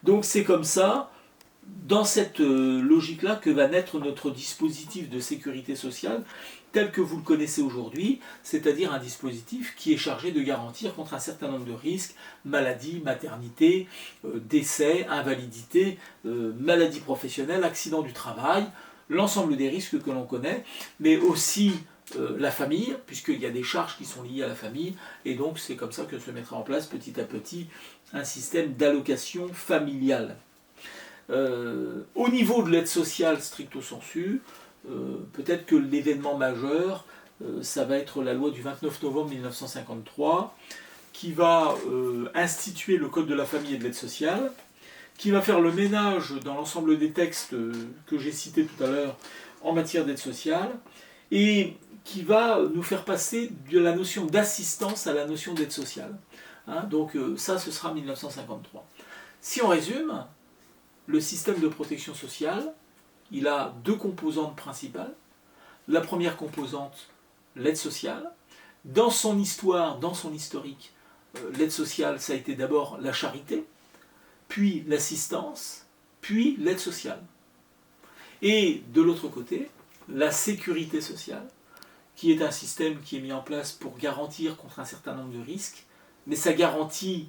Donc c'est comme ça, dans cette logique-là, que va naître notre dispositif de sécurité sociale tel que vous le connaissez aujourd'hui, c'est-à-dire un dispositif qui est chargé de garantir contre un certain nombre de risques, maladie, maternité, décès, invalidité, maladie professionnelle, accident du travail, l'ensemble des risques que l'on connaît, mais aussi la famille, puisqu'il y a des charges qui sont liées à la famille, et donc c'est comme ça que se mettra en place petit à petit un système d'allocation familiale. Au niveau de l'aide sociale stricto sensu, peut-être que l'événement majeur, ça va être la loi du 29 novembre 1953, qui va instituer le Code de la famille et de l'aide sociale, qui va faire le ménage dans l'ensemble des textes que j'ai cités tout à l'heure en matière d'aide sociale, et qui va nous faire passer de la notion d'assistance à la notion d'aide sociale. Hein, donc ça, ce sera 1953. Si on résume, le système de protection sociale, il a deux composantes principales. La première composante, l'aide sociale. Dans son histoire, dans son historique, l'aide sociale, ça a été d'abord la charité, puis l'assistance, puis l'aide sociale. Et de l'autre côté, la sécurité sociale, qui est un système qui est mis en place pour garantir contre un certain nombre de risques, mais ça garantit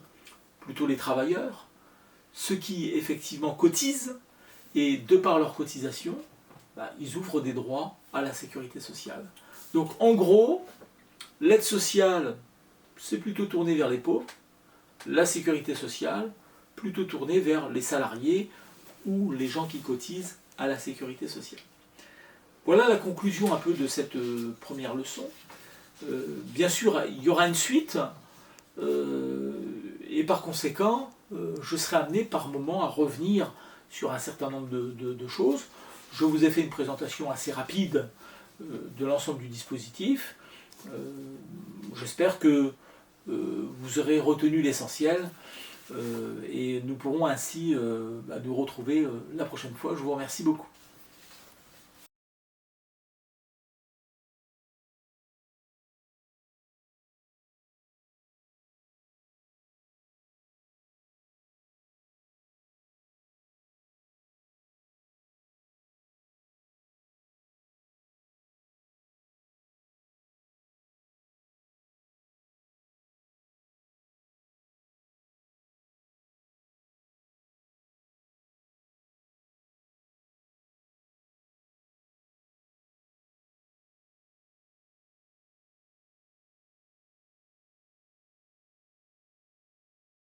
plutôt les travailleurs, ceux qui effectivement cotisent, et de par leur cotisation, ils ouvrent des droits à la sécurité sociale. Donc en gros, l'aide sociale, c'est plutôt tourné vers les pauvres, la sécurité sociale, plutôt tournée vers les salariés ou les gens qui cotisent à la sécurité sociale. Voilà la conclusion un peu de cette première leçon. Bien sûr, il y aura une suite, et par conséquent, je serai amené par moment à revenir sur un certain nombre de choses. Je vous ai fait une présentation assez rapide de l'ensemble du dispositif. J'espère que vous aurez retenu l'essentiel et nous pourrons ainsi nous retrouver la prochaine fois. Je vous remercie beaucoup.